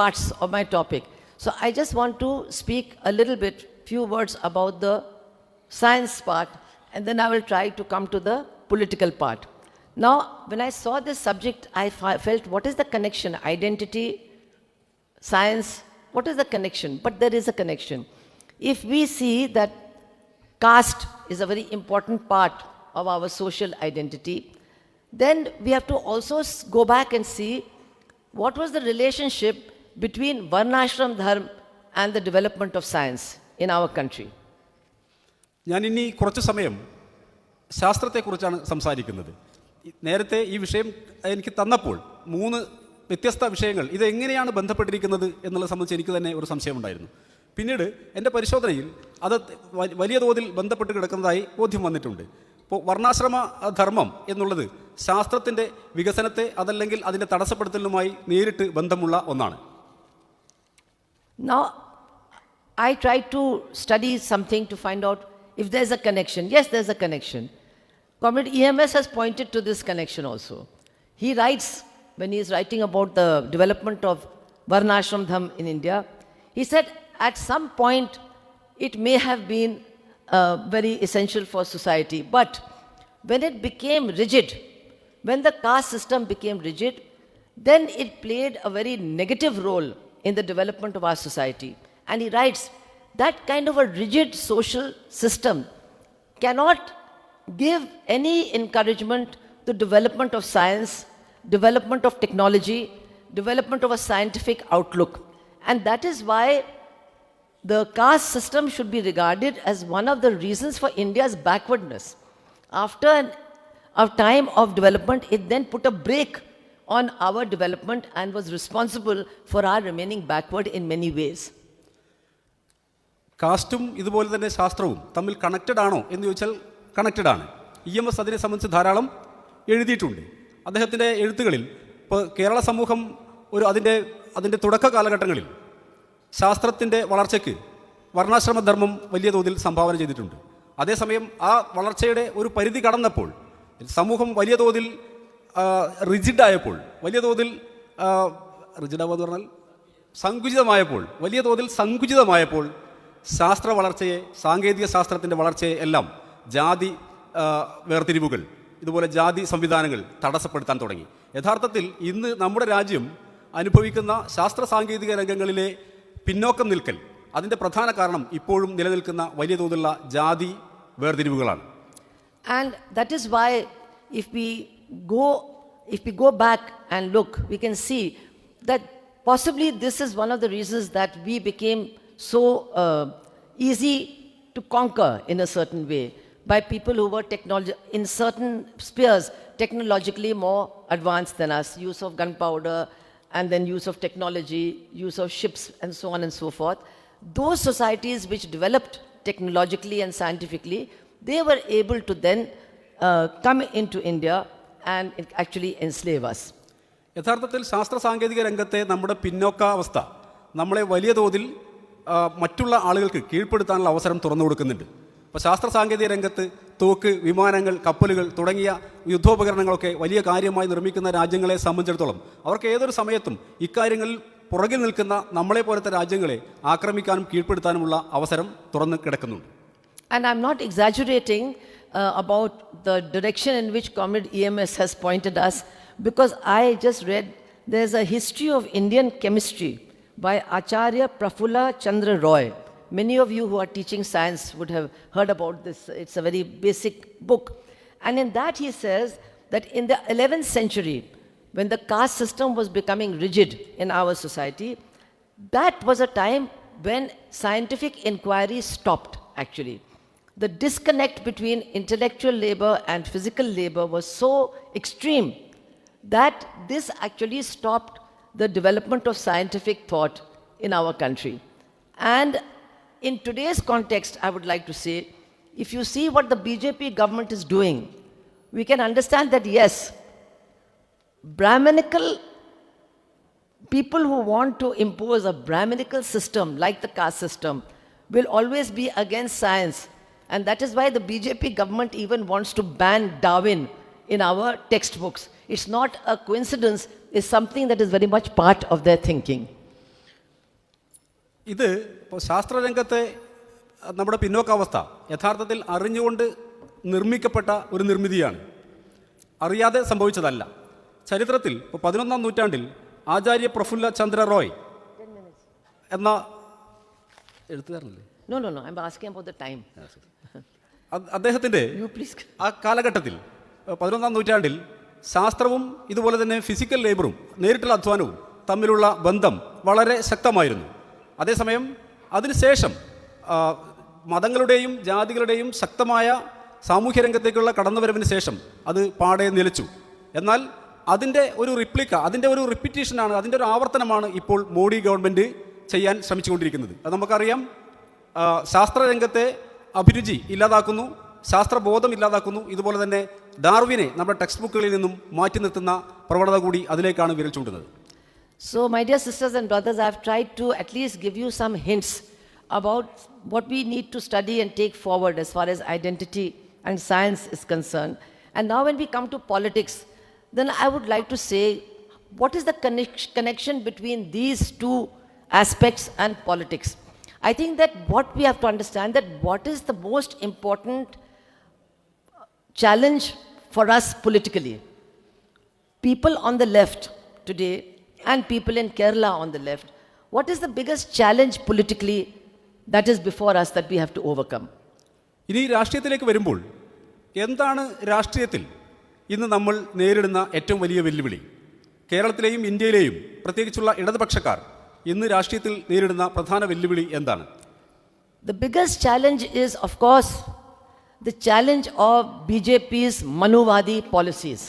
[SPEAKER 2] parts of my topic. So I just want to speak a little bit, few words about the science part, and then I will try to come to the political part. Now, when I saw this subject, I felt, what is the connection? Identity, science, what is the connection? But there is a connection. If we see that caste is a very important part of our social identity, then we have to also go back and see what was the relationship between Varnashram Dharma and the development of science in our country.
[SPEAKER 3] ഞാനിനി കുറച്ച് സമയം ശാസ്ത്രത്തെക്കുറിച്ചാണ് സംസാരിക്കുന്നത്. നേരത്തെ ഈ വിഷയം എനിക്ക് തന്നപ്പോൾ 3 വ്യത്യസ്ത വിഷയങ്ങൾ ഇതെങ്ങനെയാണ് ബന്ധപ്പെട്ടിരിക്കുന്നത് എന്നുള്ളത് സംബന്ധിച്ച് എനിക്ക് തന്നെ ഒരു സംശയമുണ്ടായിരുന്നു. പിന്നീട് എൻ്റെ പരിശോധനയിൽ അത് വലിയ തോതിൽ ബന്ധപ്പെട്ട് കിടക്കുന്നതായി ബോധ്യം വന്നിട്ടുണ്ട്. ഇപ്പോൾ വർണ്ണാശ്രമ ധർമ്മം എന്നുള്ളത് ശാസ്ത്രത്തിൻ്റെ വികസനത്തെ അതല്ലെങ്കിൽ അതിൻ്റെ തടസ്സപ്പെടുത്തലുമായി നേരിട്ട് ബന്ധമുള്ള ഒന്നാണ്.
[SPEAKER 2] Now, I tried to study something to find out if there's a connection. Yes, there's a connection. Comrade EMS has pointed to this connection also. He writes, when he is writing about the development of Varnashram Dharma in India, he said at some point it may have been very essential for society, but when it became rigid, when the caste system became rigid, then it played a very negative role in the development of our society. And he writes, that kind of a rigid social system cannot give any encouragement to development of science, development of technology, development of a scientific outlook. And that is why the caste system should be regarded as one of the reasons for India's backwardness. After a time of development, it then put a brake on our development and was responsible for our remaining backward in many ways.
[SPEAKER 3] കാസ്റ്റും ഇതുപോലെ തന്നെ ശാസ്ത്രവും തമ്മിൽ connected ആണോ എന്ന് ചോദിച്ചാൽ connected ആണ്. EMS അതിനെ സംബന്ധിച്ച് ധാരാളം എഴുതിയിട്ടുണ്ട്. അദ്ദേഹത്തിൻ്റെ എഴുത്തുകളിൽ ഇപ്പോൾ കേരള സമൂഹം അതിൻ്റെ തുടക്ക കാലഘട്ടങ്ങളിൽ ശാസ്ത്രത്തിൻ്റെ വളർച്ചയ്ക്ക് വർണ്ണാശ്രമധർമ്മം വലിയ തോതിൽ സംഭാവന ചെയ്തിട്ടുണ്ട്. അതേസമയം ആ വളർച്ചയുടെ ഒരു പരിധി കടന്നപ്പോൾ സമൂഹം വലിയ തോതിൽ റിജിഡായപ്പോൾ, വലിയ തോതിൽ റിജിഡാവെന്ന് പറഞ്ഞാൽ സങ്കുചിതമായപ്പോൾ ശാസ്ത്ര വളർച്ചയെ, സാങ്കേതിക ശാസ്ത്രത്തിൻ്റെ വളർച്ചയെ എല്ലാം ജാതി വേർതിരിവുകൾ, ഇതുപോലെ ജാതി സംവിധാനങ്ങൾ തടസ്സപ്പെടുത്താൻ തുടങ്ങി. യഥാർത്ഥത്തിൽ ഇന്ന് നമ്മുടെ രാജ്യം അനുഭവിക്കുന്ന ശാസ്ത്ര സാങ്കേതിക രംഗങ്ങളിലെ പിന്നോക്കം നിൽക്കൽ, അതിൻ്റെ പ്രധാന കാരണം ഇപ്പോഴും നിലനിൽക്കുന്ന വലിയ തോതിലുള്ള ജാതി വേർതിരിവുകളാണ്.
[SPEAKER 2] And that is why if we go back and look, we can see that possibly this is one of the reasons that we became so easy to conquer in a certain way by people who were in certain spheres technologically more advanced than us, use of gunpowder and then use of technology, use of ships, and so on and so forth. Those societies which developed technologically and scientifically, they were able to then come into India and actually enslave us.
[SPEAKER 3] യഥാർത്ഥത്തിൽ ശാസ്ത്ര സാങ്കേതിക രംഗത്തെ നമ്മുടെ പിന്നോക്കാവസ്ഥ നമ്മളെ വലിയ തോതിൽ മറ്റുള്ള ആളുകൾക്ക് കീഴ്പ്പെടുത്താനുള്ള അവസരം തുറന്നു കൊടുക്കുന്നുണ്ട്. ഇപ്പോൾ ശാസ്ത്ര സാങ്കേതിക രംഗത്ത് തോക്ക്, വിമാനങ്ങൾ, കപ്പലുകൾ തുടങ്ങിയ യുദ്ധോപകരണങ്ങളൊക്കെ വലിയ കാര്യമായി നിർമ്മിക്കുന്ന രാജ്യങ്ങളെ സംബന്ധിച്ചിടത്തോളം അവർക്ക് ഏതൊരു സമയത്തും ഇക്കാര്യങ്ങളിൽ പുറകിൽ നിൽക്കുന്ന നമ്മളെ പോലത്തെ രാജ്യങ്ങളെ ആക്രമിക്കാനും കീഴ്പ്പെടുത്താനുമുള്ള അവസരം തുറന്നു കിടക്കുന്നുണ്ട്.
[SPEAKER 2] And I'm not exaggerating about the direction in which Comrade EMS has pointed us, because I just read there's a history of Indian chemistry by Acharya Prafulla Chandra Roy. Many of you who are teaching science would have heard about this. It's a very basic book. And in that he says that in the 11th century, when the caste system was becoming rigid in our society, that was a time when scientific inquiry stopped, actually. The disconnect between intellectual labor and physical labor was so extreme that this actually stopped the development of scientific thought in our country. And in today's context, I would like to say, if you see what the BJP government is doing, we can understand that yes, Brahminical people who want to impose a Brahminical system like the caste system will always be against science. And that is why the BJP government even wants to ban Darwin in our textbooks. It's not a coincidence, it's something that is very much part of their thinking.
[SPEAKER 3] ഇത് ഇപ്പോൾ ശാസ്ത്രരംഗത്തെ നമ്മുടെ പിന്നോക്കാവസ്ഥ യഥാർത്ഥത്തിൽ അറിഞ്ഞുകൊണ്ട് നിർമ്മിക്കപ്പെട്ട ഒരു നിർമ്മിതിയാണ്, അറിയാതെ സംഭവിച്ചതല്ല. ചരിത്രത്തിൽ ഇപ്പോൾ 11ാം നൂറ്റാണ്ടിൽ ആചാര്യ പ്രഫുല്ല ചന്ദ്ര റോയ് എന്ന എഴുത്തുകാരനല്ലേ?
[SPEAKER 2] No, I'm asking about the time.
[SPEAKER 3] അദ്ദേഹത്തിൻ്റെ
[SPEAKER 2] You please.
[SPEAKER 3] ആ കാലഘട്ടത്തിൽ 11ാം നൂറ്റാണ്ടിൽ ശാസ്ത്രവും ഇതുപോലെ തന്നെ ഫിസിക്കൽ ലേബറും നേരിട്ടുള്ള അധ്വാനവും തമ്മിലുള്ള ബന്ധം വളരെ ശക്തമായിരുന്നു. അതേസമയം അതിനുശേഷം മതങ്ങളുടെയും ജാതികളുടെയും ശക്തമായ സാമൂഹ്യ രംഗത്തേക്കുള്ള കടന്നുവരവിന് ശേഷം അത് പാടെ നിലച്ചു. എന്നാൽ അതിൻ്റെ ഒരു റിപ്ലിക്ക, അതിൻ്റെ ഒരു റിപ്പീറ്റേഷനാണ്, അതിൻ്റെ ഒരു ആവർത്തനമാണ് ഇപ്പോൾ മോഡി ഗവൺമെൻറ് ചെയ്യാൻ ശ്രമിച്ചുകൊണ്ടിരിക്കുന്നത്. അത് നമുക്കറിയാം. ശാസ്ത്രരംഗത്തെ അഭിരുചി ഇല്ലാതാക്കുന്നു, ശാസ്ത്രബോധം ഇല്ലാതാക്കുന്നു. ഇതുപോലെ തന്നെ ഡാർവിനെ നമ്മുടെ ടെക്സ്റ്റ് ബുക്കുകളിൽ നിന്നും മാറ്റി നിർത്തുന്ന പ്രവണത കൂടി അതിലേക്കാണ് വിരൽ ചൂണ്ടുന്നത്.
[SPEAKER 2] So, my dear sisters and brothers, I have tried to at least give you some hints about what we need to study and take forward as far as identity and science is concerned. And now when we come to politics, then I would like to say, what is the connection between these two aspects and politics? I think that what we have to understand, that what is the most important challenge for us politically. People on the left today and people in Kerala on the left, what is the biggest challenge politically that is before us that we have to overcome?
[SPEAKER 3] ഇനി രാഷ്ട്രീയത്തിലേക്ക് വരുമ്പോൾ എന്താണ് രാഷ്ട്രീയത്തിൽ ഇന്ന് നമ്മൾ നേരിടുന്ന ഏറ്റവും വലിയ വെല്ലുവിളി? കേരളത്തിലെയും ഇന്ത്യയിലെയും പ്രത്യേകിച്ചുള്ള ഇടതുപക്ഷക്കാർ ഇന്ന് രാഷ്ട്രീയത്തിൽ നേരിടുന്ന പ്രധാന വെല്ലുവിളി എന്താണ്?
[SPEAKER 2] The biggest challenge is, of course, the challenge of BJP's Manuvadi policies.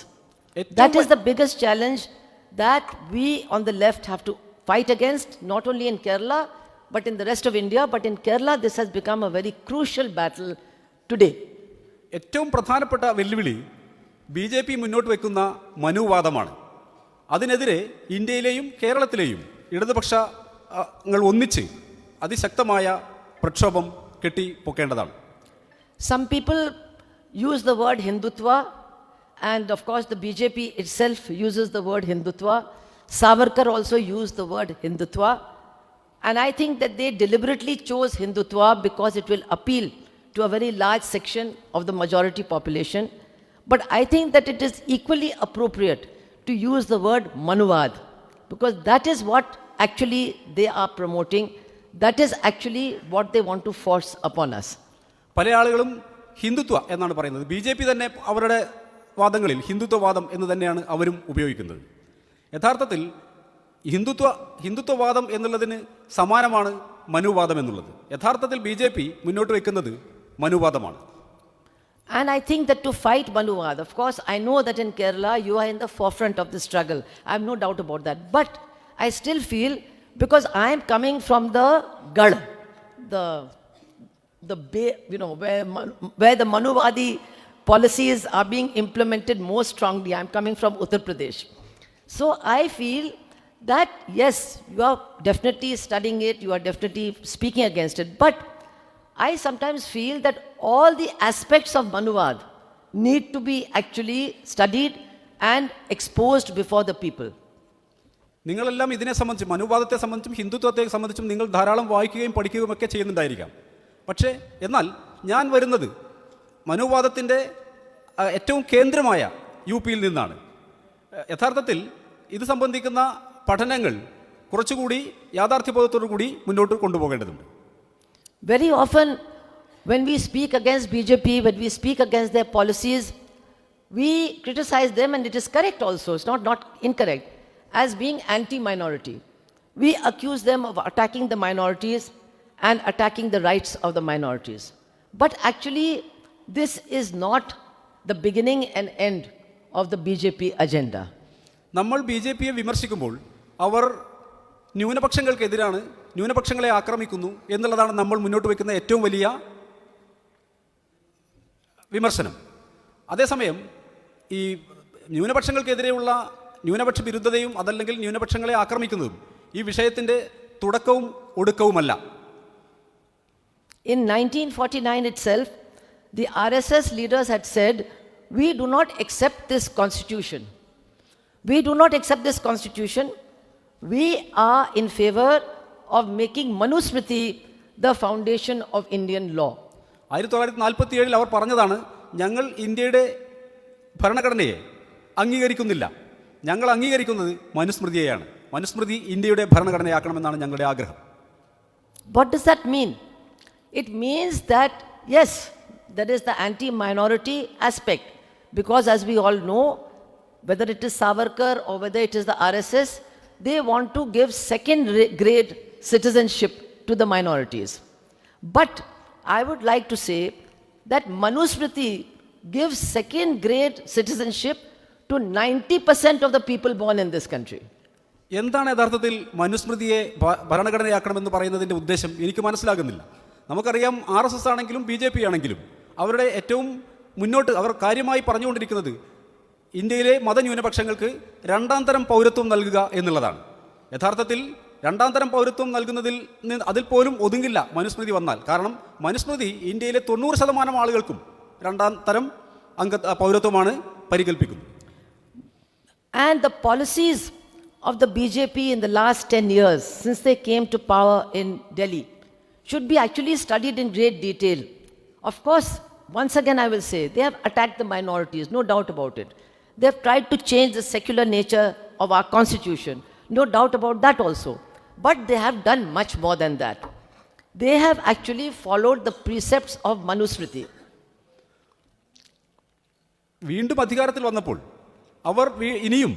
[SPEAKER 2] That is the biggest challenge that we on the left have to fight against, not only in Kerala, but in the rest of India. But in Kerala, this has become a very crucial battle today.
[SPEAKER 3] ഏറ്റവും പ്രധാനപ്പെട്ട വെല്ലുവിളി BJP മുന്നോട്ട് വയ്ക്കുന്ന മനുവാദമാണ്. അതിനെതിരെ ഇന്ത്യയിലെയും കേരളത്തിലെയും ഇടതുപക്ഷങ്ങൾ ഒന്നിച്ച് അതിശക്തമായ പ്രക്ഷോഭം കെട്ടിപ്പൊക്കേണ്ടതാണ്.
[SPEAKER 2] Some people use the word Hindutva, and of course the BJP itself uses the word Hindutva. Savarkar also used the word Hindutva, and I think that they deliberately chose Hindutva because it will appeal to a very large section of the majority population. But I think that it is equally appropriate to use the word Manuvad, because that is what actually they are promoting. That is actually what they want to force upon us.
[SPEAKER 3] പല ആളുകളും ഹിന്ദുത്വ എന്നാണ് പറയുന്നത്. BJP തന്നെ അവരുടെ വാദങ്ങളിൽ ഹിന്ദുത്വവാദം എന്ന് തന്നെയാണ് അവരും ഉപയോഗിക്കുന്നത്. യഥാർത്ഥത്തിൽ ഹിന്ദുത്വവാദം എന്നുള്ളതിന് സമാനമാണ് മനുവാദം എന്നുള്ളത്. യഥാർത്ഥത്തിൽ BJP മുന്നോട്ട് വയ്ക്കുന്നത് മനുവാദമാണ്.
[SPEAKER 2] And I think that to fight Manuvad, of course, I know that in Kerala you are in the forefront of the struggle. I have no doubt about that. But I still feel, because I am coming from the Gad, where the Manuvadi policies are being implemented most strongly. I'm coming from Uttar Pradesh. So I feel that yes, you are definitely studying it, you are definitely speaking against it, but I sometimes feel that all the aspects of Manuvad need to be actually studied and exposed before the people.
[SPEAKER 3] നിങ്ങളെല്ലാം ഇതിനെ സംബന്ധിച്ചും മനുവാദത്തെ സംബന്ധിച്ചും ഹിന്ദുത്വത്തെ സംബന്ധിച്ചും നിങ്ങൾ ധാരാളം വായിക്കുകയും പഠിക്കുകയും ഒക്കെ ചെയ്യുന്നുണ്ടായിരിക്കാം. പക്ഷേ എന്നാൽ ഞാൻ വരുന്നത് മനുവാദത്തിൻ്റെ ഏറ്റവും കേന്ദ്രമായ യു പിയിൽ നിന്നാണ്. യഥാർത്ഥത്തിൽ ഇത് സംബന്ധിക്കുന്ന പഠനങ്ങൾ കുറച്ചുകൂടി യാഥാർത്ഥ്യബോധത്തോടു കൂടി മുന്നോട്ട് കൊണ്ടുപോകേണ്ടതുണ്ട്.
[SPEAKER 2] Very often when we speak against BJP, when we speak against their policies, we criticize them, and it is correct also, it's not incorrect, as being anti-minority. We accuse them of attacking the minorities and attacking the rights of the minorities. But actually, this is not the beginning and end of the BJP agenda.
[SPEAKER 3] നമ്മൾ BJPയെ വിമർശിക്കുമ്പോൾ അവർ ന്യൂനപക്ഷങ്ങൾക്കെതിരാണ്, ന്യൂനപക്ഷങ്ങളെ ആക്രമിക്കുന്നു എന്നുള്ളതാണ് നമ്മൾ മുന്നോട്ട് വയ്ക്കുന്ന ഏറ്റവും വലിയ വിമർശനം. അതേസമയം ഈ ന്യൂനപക്ഷങ്ങൾക്കെതിരെയുള്ള ന്യൂനപക്ഷ വിരുദ്ധതയും അതല്ലെങ്കിൽ ന്യൂനപക്ഷങ്ങളെ ആക്രമിക്കുന്നതും ഈ വിഷയത്തിൻ്റെ തുടക്കവും ഒടുക്കവുമല്ല.
[SPEAKER 2] In 1949 itself, the RSS leaders had said, we do not accept this constitution. We do not accept this constitution. We are in favor of making Manusmriti the foundation of Indian law.
[SPEAKER 3] 1947 അവർ പറഞ്ഞതാണ്, ഞങ്ങൾ ഇന്ത്യയുടെ ഭരണഘടനയെ അംഗീകരിക്കുന്നില്ല, ഞങ്ങൾ അംഗീകരിക്കുന്നത് മനുസ്മൃതിയെയാണ്, മനുസ്മൃതി ഇന്ത്യയുടെ ഭരണഘടനയാക്കണമെന്നാണ് ഞങ്ങളുടെ ആഗ്രഹം.
[SPEAKER 2] What does that mean? It means that, yes, there is the anti-minority aspect, because as we all know, whether it is Savarkar or whether it is the RSS, they want to give second-grade citizenship to the minorities. But I would like to say that Manusmriti gives second-grade citizenship to 90% of the people born in this country.
[SPEAKER 3] എന്താണ് യഥാർത്ഥത്തിൽ മനുസ്മൃതിയെ ഭരണഘടനയാക്കണമെന്ന് പറയുന്നതിൻ്റെ ഉദ്ദേശം എനിക്ക് മനസ്സിലാകുന്നില്ല. നമുക്കറിയാം, RSS ആണെങ്കിലും BJP ആണെങ്കിലും അവരുടെ ഏറ്റവും മുന്നോട്ട് അവർ കാര്യമായി പറഞ്ഞുകൊണ്ടിരിക്കുന്നത് ഇന്ത്യയിലെ മതന്യൂനപക്ഷങ്ങൾക്ക് രണ്ടാം തരം പൗരത്വം നൽകുക എന്നുള്ളതാണ്. യഥാർത്ഥത്തിൽ രണ്ടാം തരം പൗരത്വം നൽകുന്നതിൽ അതിൽ പോലും ഒതുങ്ങില്ല മനുസ്മൃതി വന്നാൽ. കാരണം മനുസ്മൃതി ഇന്ത്യയിലെ 90% ആളുകൾക്കും രണ്ടാം തരം പൗരത്വമാണ് പരികൽപ്പിക്കുന്നത്.
[SPEAKER 2] And the policies of the BJP in the last 10 years, since they came to power in Delhi, should be actually studied in great detail. Of course, once again I will say, they have attacked the minorities, no doubt about it. They have tried to change the secular nature of our constitution, no doubt about that also. But they have done much more than that. They have actually followed the precepts of Manusmriti.
[SPEAKER 3] വീണ്ടും അധികാരത്തിൽ വന്നപ്പോൾ അവർ ഇനിയും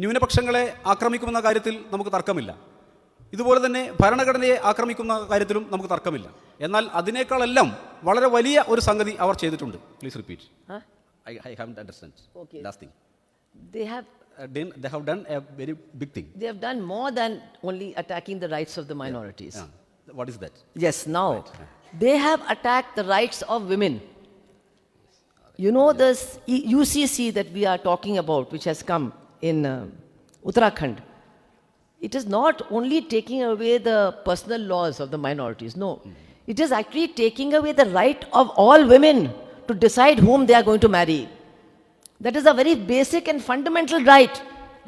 [SPEAKER 3] ന്യൂനപക്ഷങ്ങളെ ആക്രമിക്കുമെന്ന കാര്യത്തിൽ നമുക്ക് തർക്കമില്ല. ഇതുപോലെ തന്നെ ഭരണഘടനയെ ആക്രമിക്കുന്ന കാര്യത്തിലും നമുക്ക് തർക്കമില്ല. എന്നാൽ അതിനേക്കാളെല്ലാം വളരെ വലിയ ഒരു സംഗതി അവർ ചെയ്തിട്ടുണ്ട്. Please repeat. I haven't understand.
[SPEAKER 2] Okay.
[SPEAKER 3] Last thing.
[SPEAKER 2] They have
[SPEAKER 3] done a very big thing.
[SPEAKER 2] They have done more than only attacking the rights of the minorities.
[SPEAKER 3] Yeah. What is that?
[SPEAKER 2] Yes, now they have attacked the rights of women. You know, this UCC that we are talking about, which has come in Uttarakhand, it is not only taking away the personal laws of the minorities, no. It is actually taking away the right of all women to decide whom they are going to marry. That is a very basic and fundamental right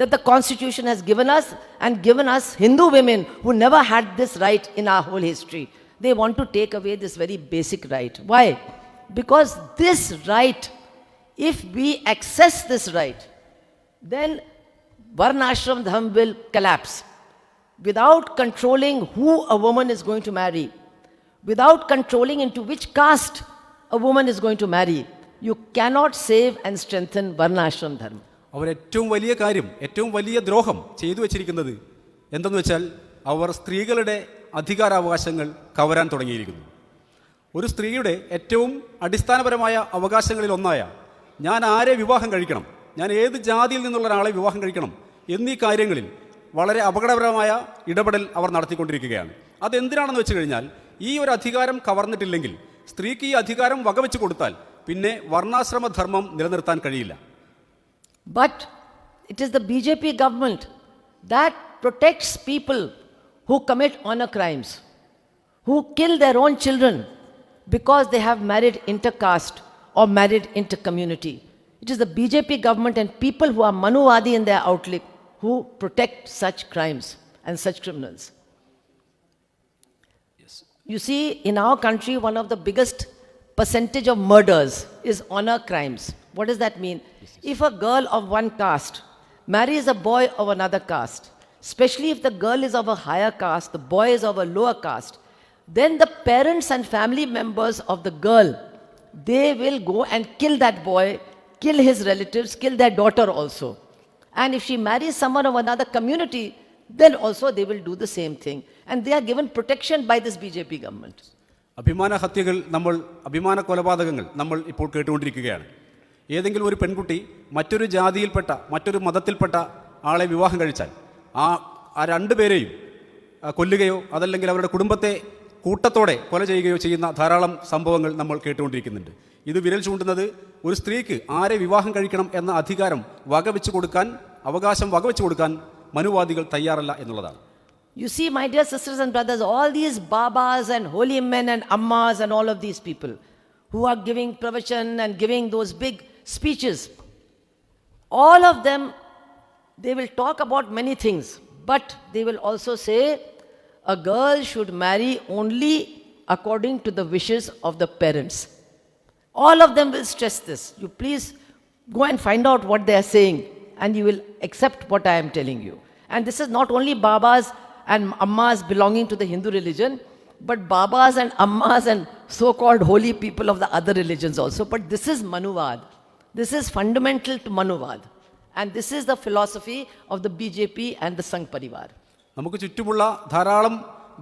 [SPEAKER 2] that the Constitution has given us, and given us Hindu women who never had this right in our whole history. They want to take away this very basic right. Why? Because this right, if we access this right, then Varnashram Dharma will collapse. Without controlling who a woman is going to marry, without controlling into which caste a woman is going to marry, you cannot save and strengthen Varnashram Dharma.
[SPEAKER 3] അവർ ഏറ്റവും വലിയ കാര്യം, ഏറ്റവും വലിയ ദ്രോഹം ചെയ്തു വച്ചിരിക്കുന്നത് എന്തെന്ന് വെച്ചാൽ അവർ സ്ത്രീകളുടെ അധികാരാവകാശങ്ങൾ കവരാൻ തുടങ്ങിയിരിക്കുന്നു. ഒരു സ്ത്രീയുടെ ഏറ്റവും അടിസ്ഥാനപരമായ അവകാശങ്ങളിൽ ഒന്നായ ഞാൻ ആരെ വിവാഹം കഴിക്കണം, ഞാൻ ഏത് ജാതിയിൽ നിന്നുള്ള ഒരാളെ വിവാഹം കഴിക്കണം എന്നീ കാര്യങ്ങളിൽ വളരെ അപകടകരമായ ഇടപെടൽ അവർ നടത്തിക്കൊണ്ടിരിക്കുകയാണ്. അതെന്തിനാണെന്ന് വെച്ച് കഴിഞ്ഞാൽ, ഈ ഒരു അധികാരം കവർന്നിട്ടില്ലെങ്കിൽ, സ്ത്രീക്ക് ഈ അധികാരം വകവെച്ച് കൊടുത്താൽ പിന്നെ വർണ്ണാശ്രമധർമ്മം നിലനിർത്താൻ കഴിയില്ല.
[SPEAKER 2] But it is the BJP government that protects people who commit honor crimes, who kill their own children because they have married intercaste or married intercommunity. It is the BJP government and people who are Manuvadi in their outlook who protect such crimes and such criminals.
[SPEAKER 3] Yes.
[SPEAKER 2] You see, in our country, one of the biggest percentage of murders is honor crimes. What does that mean? If a girl of one caste marries a boy of another caste, especially if the girl is of a higher caste, the boy is of a lower caste, then the parents and family members of the girl, they will go and kill that boy, kill his relatives, kill their daughter also. And if she marries someone of another community, then also they will do the same thing. And they are given protection by this BJP government.
[SPEAKER 3] അഭിമാന ഹത്യകൾ, അഭിമാന കൊലപാതകങ്ങൾ നമ്മൾ ഇപ്പോൾ കേട്ടുകൊണ്ടിരിക്കുകയാണ്. ഏതെങ്കിലും ഒരു പെൺകുട്ടി മറ്റൊരു ജാതിയിൽപ്പെട്ട, മറ്റൊരു മതത്തിൽപ്പെട്ട ആളെ വിവാഹം കഴിച്ചാൽ ആ രണ്ടുപേരെയും കൊല്ലുകയോ അതല്ലെങ്കിൽ അവരുടെ കുടുംബത്തെ കൂട്ടത്തോടെ കൊല ചെയ്യുകയോ ചെയ്യുന്ന ധാരാളം സംഭവങ്ങൾ നമ്മൾ കേട്ടുകൊണ്ടിരിക്കുന്നുണ്ട്. ഇത് വിരൽ ചൂണ്ടുന്നത് ഒരു സ്ത്രീക്ക് ആരെ വിവാഹം കഴിക്കണം എന്ന അധികാരം വകവെച്ച് കൊടുക്കാൻ, അവകാശം വകവെച്ച് കൊടുക്കാൻ മനുവാദികൾ തയ്യാറല്ല എന്നുള്ളതാണ്.
[SPEAKER 2] You see, my dear sisters and brothers, all these babas and holy men and ammas and all of these people who are giving pravachan and giving those big speeches, all of them, they will talk about many things, but they will also say a girl should marry only according to the wishes of the parents. All of them will stress this. You please go and find out what they are saying and you will accept what I am telling you. And this is not only babas and ammas belonging to the Hindu religion, but babas and ammas and so-called holy people of the other religions also. But this is Manuvad. This is fundamental to Manuvad. And this is the philosophy of the BJP and the Sangh Parivar.
[SPEAKER 3] നമുക്ക് ചുറ്റുമുള്ള ധാരാളം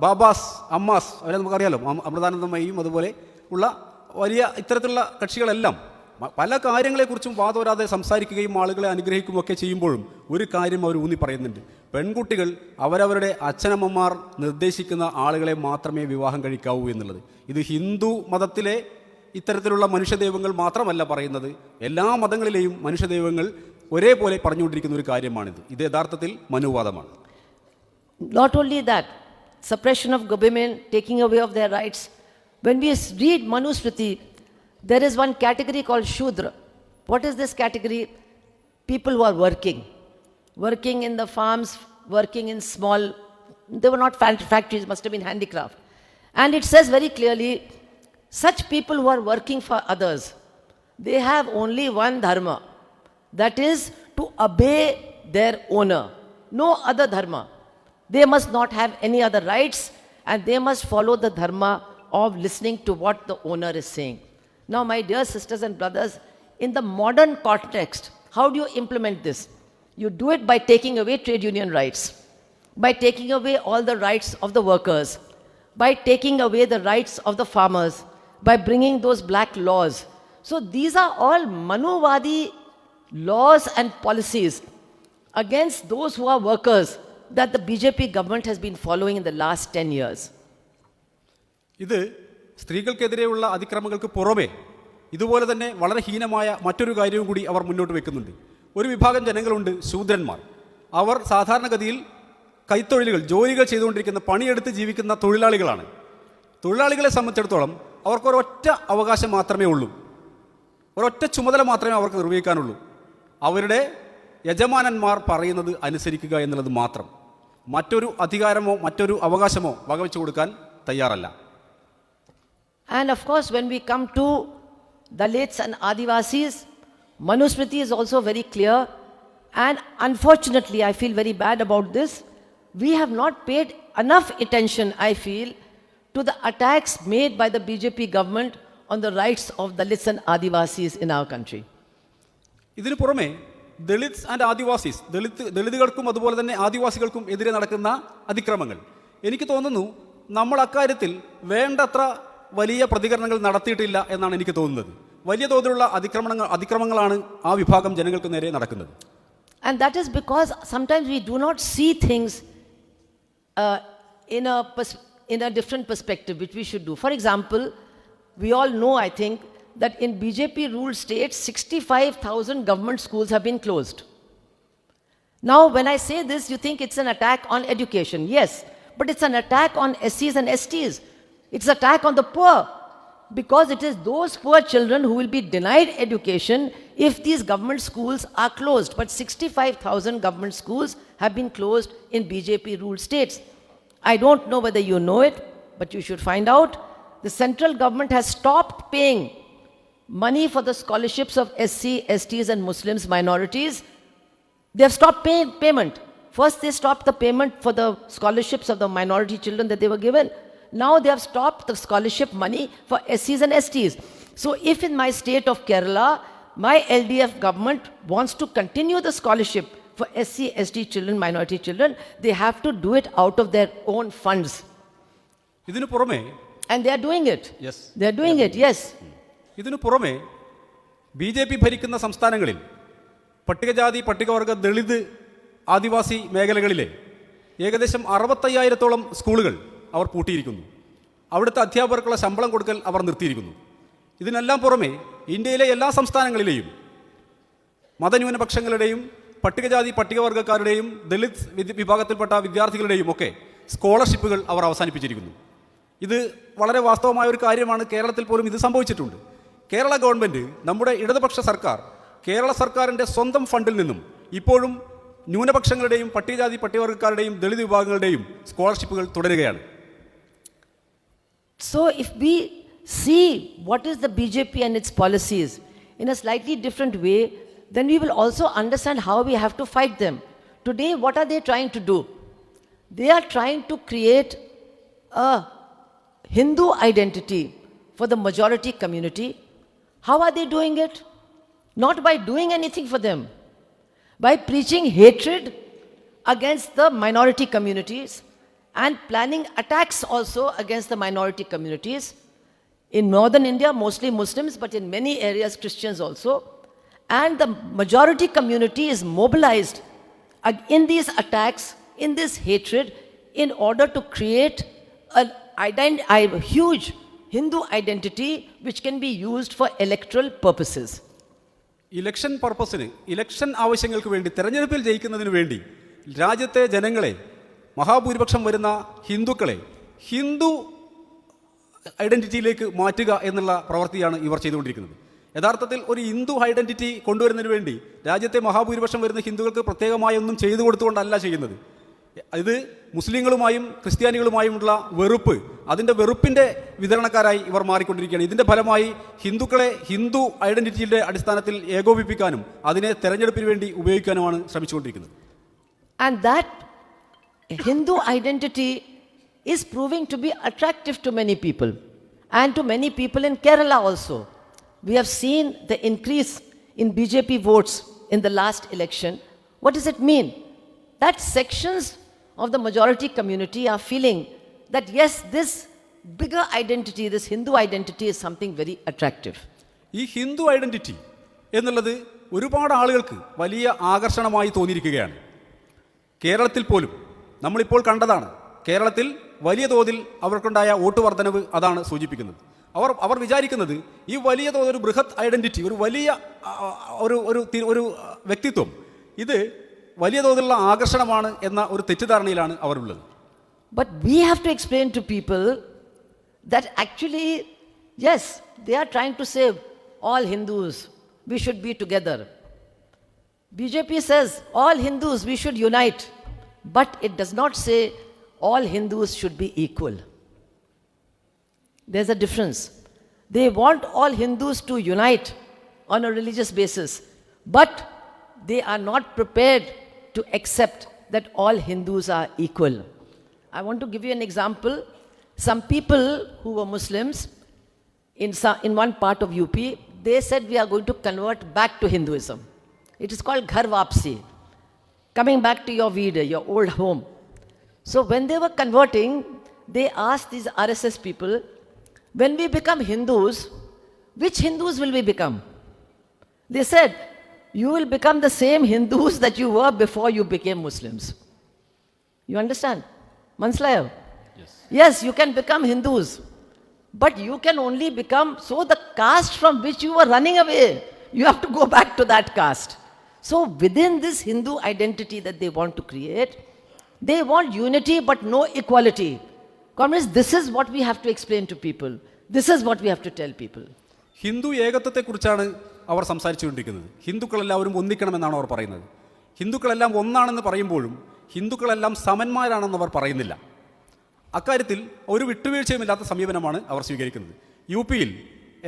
[SPEAKER 3] ബാബാസ്, അമ്മാസ്, അവരെ നമുക്കറിയാലോ, അമൃതാനന്ദമയും അതുപോലെ ഉള്ള വലിയ ഇത്തരത്തിലുള്ള കക്ഷികളെല്ലാം പല കാര്യങ്ങളെക്കുറിച്ചും വാദോരാതെ സംസാരിക്കുകയും ആളുകളെ അനുഗ്രഹിക്കുകയും ഒക്കെ ചെയ്യുമ്പോഴും ഒരു കാര്യം അവർ ഊന്നി പറയുന്നുണ്ട്: പെൺകുട്ടികൾ അവരവരുടെ അച്ഛനമ്മമാർ നിർദ്ദേശിക്കുന്ന ആളുകളെ മാത്രമേ വിവാഹം കഴിക്കാവൂ എന്നുള്ളത്. ഇത് ഹിന്ദു മതത്തിലെ ഇത്തരത്തിലുള്ള മനുഷ്യദൈവങ്ങൾ മാത്രമല്ല പറയുന്നത്, എല്ലാ മതങ്ങളിലെയും മനുഷ്യദൈവങ്ങൾ ഒരേപോലെ പറഞ്ഞുകൊണ്ടിരിക്കുന്ന ഒരു കാര്യമാണിത്. ഇത് യഥാർത്ഥത്തിൽ മനുവാദമാണ്.
[SPEAKER 2] Not only that, suppression of women, taking away of their rights. When we read Manusmriti, there is one category called Shudra. What is this category? People who are working in the farms, working in small, they were not factories, must have been handicraft. And it says very clearly, such people who are working for others, they have only one dharma, that is to obey their owner, no other dharma. They must not have any other rights and they must follow the dharma of listening to what the owner is saying. Now, my dear sisters and brothers, in the modern context, how do you implement this? You do it by taking away trade union rights, by taking away all the rights of the workers, by taking away the rights of the farmers, by bringing those black laws. So these are all Manuvadi laws and policies against those who are workers that the BJP government has been following in the last 10 years.
[SPEAKER 3] ഇത് സ്ത്രീകൾക്കെതിരെയുള്ള അതിക്രമങ്ങൾക്ക് പുറമെ ഇതുപോലെ തന്നെ വളരെ ഹീനമായ മറ്റൊരു കാര്യവും കൂടി അവർ മുന്നോട്ട് വെക്കുന്നുണ്ട്. ഒരു വിഭാഗം ജനങ്ങളുണ്ട്, ശൂദ്രന്മാർ. അവർ സാധാരണഗതിയിൽ കൈത്തൊഴിലുകൾ, ജോലികൾ ചെയ്തുകൊണ്ടിരിക്കുന്ന, പണിയെടുത്ത് ജീവിക്കുന്ന തൊഴിലാളികളാണ്. തൊഴിലാളികളെ സംബന്ധിച്ചിടത്തോളം അവർക്കൊരൊറ്റ അവകാശം മാത്രമേ ഉള്ളൂ, ഒരൊറ്റ ചുമതല മാത്രമേ അവർക്ക് നിർവഹിക്കാനുള്ളൂ: അവരുടെ യജമാനന്മാർ പറയുന്നത് അനുസരിക്കുക എന്നുള്ളത് മാത്രം. മറ്റൊരു അധികാരമോ മറ്റൊരു അവകാശമോ വകവെച്ചു കൊടുക്കാൻ തയ്യാറല്ല.
[SPEAKER 2] And of course, when we come to Dalits and Adivasis, Manusmriti is also very clear. And unfortunately, I feel very bad about this. We have not paid enough attention, I feel, to the attacks made by the BJP government on the rights of Dalits and Adivasis in our country.
[SPEAKER 3] ഇതിനു പുറമെ Dalits and Adivasis, ദളിതുകൾക്കും അതുപോലെ തന്നെ ആദിവാസികൾക്കും എതിരെ നടക്കുന്ന അതിക്രമങ്ങൾ, എനിക്ക് തോന്നുന്നു നമ്മൾ അക്കാര്യത്തിൽ വേണ്ടത്ര വലിയ പ്രതികരണങ്ങൾ നടത്തിയിട്ടില്ല എന്നാണ് എനിക്ക് തോന്നുന്നത്. വലിയ തോതിലുള്ള അതിക്രമങ്ങളാണ് ആ വിഭാഗം ജനങ്ങൾക്ക് നേരെ നടക്കുന്നത്.
[SPEAKER 2] And that is because sometimes we do not see things in a different perspective, which we should do. For example, we all know, I think, that in BJP-ruled states, 65,000 government schools have been closed. Now, when I say this, you think it's an attack on education. Yes, but it's an attack on SCs and STs. It's an attack on the poor, because it is those poor children who will be denied education if these government schools are closed. But 65,000 government schools have been closed in BJP-ruled states. I don't know whether you know it, but you should find out. The central government has stopped paying money for the scholarships of SC, STs and Muslims minorities. They have stopped payment. First they stopped the payment for the scholarships of the minority children that they were given. Now they have stopped the scholarship money for SCs and STs. So if in my state of Kerala, my LDF government wants to continue the scholarship for SC, ST children, minority children, they have to do it out of their own funds.
[SPEAKER 3] ഇതിനു പുറമെ
[SPEAKER 2] And they are doing it.
[SPEAKER 3] Yes.
[SPEAKER 2] They are doing it, yes.
[SPEAKER 3] ഇതിനു പുറമെ BJP ഭരിക്കുന്ന സംസ്ഥാനങ്ങളിൽ പട്ടികജാതി പട്ടികവർഗ ദളിത് ആദിവാസി മേഖലകളിലെ ഏകദേശം 65,000-ഓളം സ്കൂളുകൾ അവർ പൂട്ടിയിരിക്കുന്നു. അവിടുത്തെ അധ്യാപകർക്കുള്ള ശമ്പളം കൊടുക്കൽ അവർ നിർത്തിയിരിക്കുന്നു. ഇതിനെല്ലാം പുറമെ ഇന്ത്യയിലെ എല്ലാ സംസ്ഥാനങ്ങളിലെയും മതന്യൂനപക്ഷങ്ങളുടെയും പട്ടികജാതി പട്ടികവർഗക്കാരുടെയും ദളിത് വിഭാഗത്തിൽപ്പെട്ട വിദ്യാർത്ഥികളുടെയും ഒക്കെ സ്കോളർഷിപ്പുകൾ അവർ അവസാനിപ്പിച്ചിരിക്കുന്നു. ഇത് വളരെ വാസ്തവമായ ഒരു കാര്യമാണ്. കേരളത്തിൽ പോലും ഇത് സംഭവിച്ചിട്ടുണ്ട്. കേരള ഗവൺമെൻറ്, നമ്മുടെ ഇടതുപക്ഷ സർക്കാർ, കേരള സർക്കാരിൻ്റെ സ്വന്തം ഫണ്ടിൽ നിന്നും ഇപ്പോഴും ന്യൂനപക്ഷങ്ങളുടെയും പട്ടികജാതി പട്ടികവർഗക്കാരുടെയും ദളിത് വിഭാഗങ്ങളുടെയും സ്കോളർഷിപ്പുകൾ തുടരുകയാണ്.
[SPEAKER 2] So if we see what is the BJP and its policies in a slightly different way, then we will also understand how we have to fight them. Today, what are they trying to do? They are trying to create a Hindu identity for the majority community. How are they doing it? Not by doing anything for them, by preaching hatred against the minority communities and planning attacks also against the minority communities. In northern India, mostly Muslims, but in many areas, Christians also. And the majority community is mobilized in these attacks, in this hatred, in order to create a huge Hindu identity which can be used for electoral purposes.
[SPEAKER 3] Election പർപ്പസിന്, election ആവശ്യങ്ങൾക്ക് വേണ്ടി, തെരഞ്ഞെടുപ്പിൽ ജയിക്കുന്നതിന് വേണ്ടി രാജ്യത്തെ ജനങ്ങളെ, മഹാഭൂരിപക്ഷം വരുന്ന ഹിന്ദുക്കളെ ഹിന്ദു ഐഡൻറ്റിറ്റിയിലേക്ക് മാറ്റുക എന്നുള്ള പ്രവൃത്തിയാണ് ഇവർ ചെയ്തുകൊണ്ടിരിക്കുന്നത്. യഥാർത്ഥത്തിൽ ഒരു ഹിന്ദു ഐഡൻറ്റിറ്റി കൊണ്ടുവരുന്നതിന് വേണ്ടി രാജ്യത്തെ മഹാഭൂരിപക്ഷം വരുന്ന ഹിന്ദുക്കൾക്ക് പ്രത്യേകമായി ഒന്നും ചെയ്തു കൊടുത്തുകൊണ്ടല്ല ചെയ്യുന്നത്. ഇത് മുസ്ലിങ്ങളുമായും ക്രിസ്ത്യാനികളുമായുമുള്ള വെറുപ്പ്, അതിൻ്റെ വെറുപ്പിൻ്റെ വിതരണക്കാരായി ഇവർ മാറിക്കൊണ്ടിരിക്കുകയാണ്. ഇതിൻ്റെ ഫലമായി ഹിന്ദുക്കളെ ഹിന്ദു ഐഡൻറ്റിറ്റിയുടെ അടിസ്ഥാനത്തിൽ ഏകോപിപ്പിക്കാനും അതിനെ തെരഞ്ഞെടുപ്പിന് വേണ്ടി ഉപയോഗിക്കാനുമാണ് ശ്രമിച്ചുകൊണ്ടിരിക്കുന്നത്.
[SPEAKER 2] And that Hindu identity is proving to be attractive to many people, and to many people in Kerala also. We have seen the increase in BJP votes in the last election. What does it mean? That sections of the majority community are feeling that yes, this bigger identity, this Hindu identity is something very attractive.
[SPEAKER 3] ഈ Hindu identity എന്നുള്ളത് ഒരുപാട് ആളുകൾക്ക് വലിയ ആകർഷണമായി തോന്നിയിരിക്കുകയാണ്. കേരളത്തിൽ പോലും നമ്മളിപ്പോൾ കണ്ടതാണ്. കേരളത്തിൽ വലിയ തോതിൽ അവർക്കുണ്ടായ വോട്ട് വർധനവ് അതാണ് സൂചിപ്പിക്കുന്നത്. അവർ വിചാരിക്കുന്നത് ഈ വലിയ തോതിൽ ഒരു ബൃഹത് ഐഡൻറ്റിറ്റി, ഒരു വലിയ ഒരു വ്യക്തിത്വം, ഇത് വലിയ തോതിലുള്ള ആകർഷണമാണ് എന്ന ഒരു തെറ്റിദ്ധാരണയിലാണ് അവരുള്ളത്.
[SPEAKER 2] But we have to explain to people that actually, yes, they are trying to say all Hindus, we should be together. BJP says all Hindus, we should unite. But it does not say all Hindus should be equal. There's a difference. They want all Hindus to unite on a religious basis, but they are not prepared to accept that all Hindus are equal. I want to give you an example. Some people who were Muslims in one part of UP, they said we are going to convert back to Hinduism. It is called Ghar Vapsi, coming back to your vida, your old home. So when they were converting, they asked these RSS people, when we become Hindus, which Hindus will we become? They said, you will become the same Hindus that you were before you became Muslims. You understand? Manslayo? Yes, you can become Hindus. But you can only become so the caste from which you were running away. You have to go back to that caste. So within this Hindu identity that they want to create, they want unity but no equality. Comrades, this is what we have to explain to people. This is what we have to tell people.
[SPEAKER 3] Hindu ഏകത്വത്തെക്കുറിച്ചാണ് അവർ സംസാരിച്ചുകൊണ്ടിരിക്കുന്നത്. ഹിന്ദുക്കളെല്ലാവരും ഒന്നിക്കണമെന്നാണ് അവർ പറയുന്നത്. ഹിന്ദുക്കളെല്ലാം ഒന്നാണെന്ന് പറയുമ്പോഴും ഹിന്ദുക്കളെല്ലാം സമന്മാരാണെന്ന് അവർ പറയുന്നില്ല. അക്കാര്യത്തിൽ ഒരു വിട്ടുവീഴ്ചയുമില്ലാത്ത സമീപനമാണ് അവർ സ്വീകരിക്കുന്നത്. U പിയിൽ,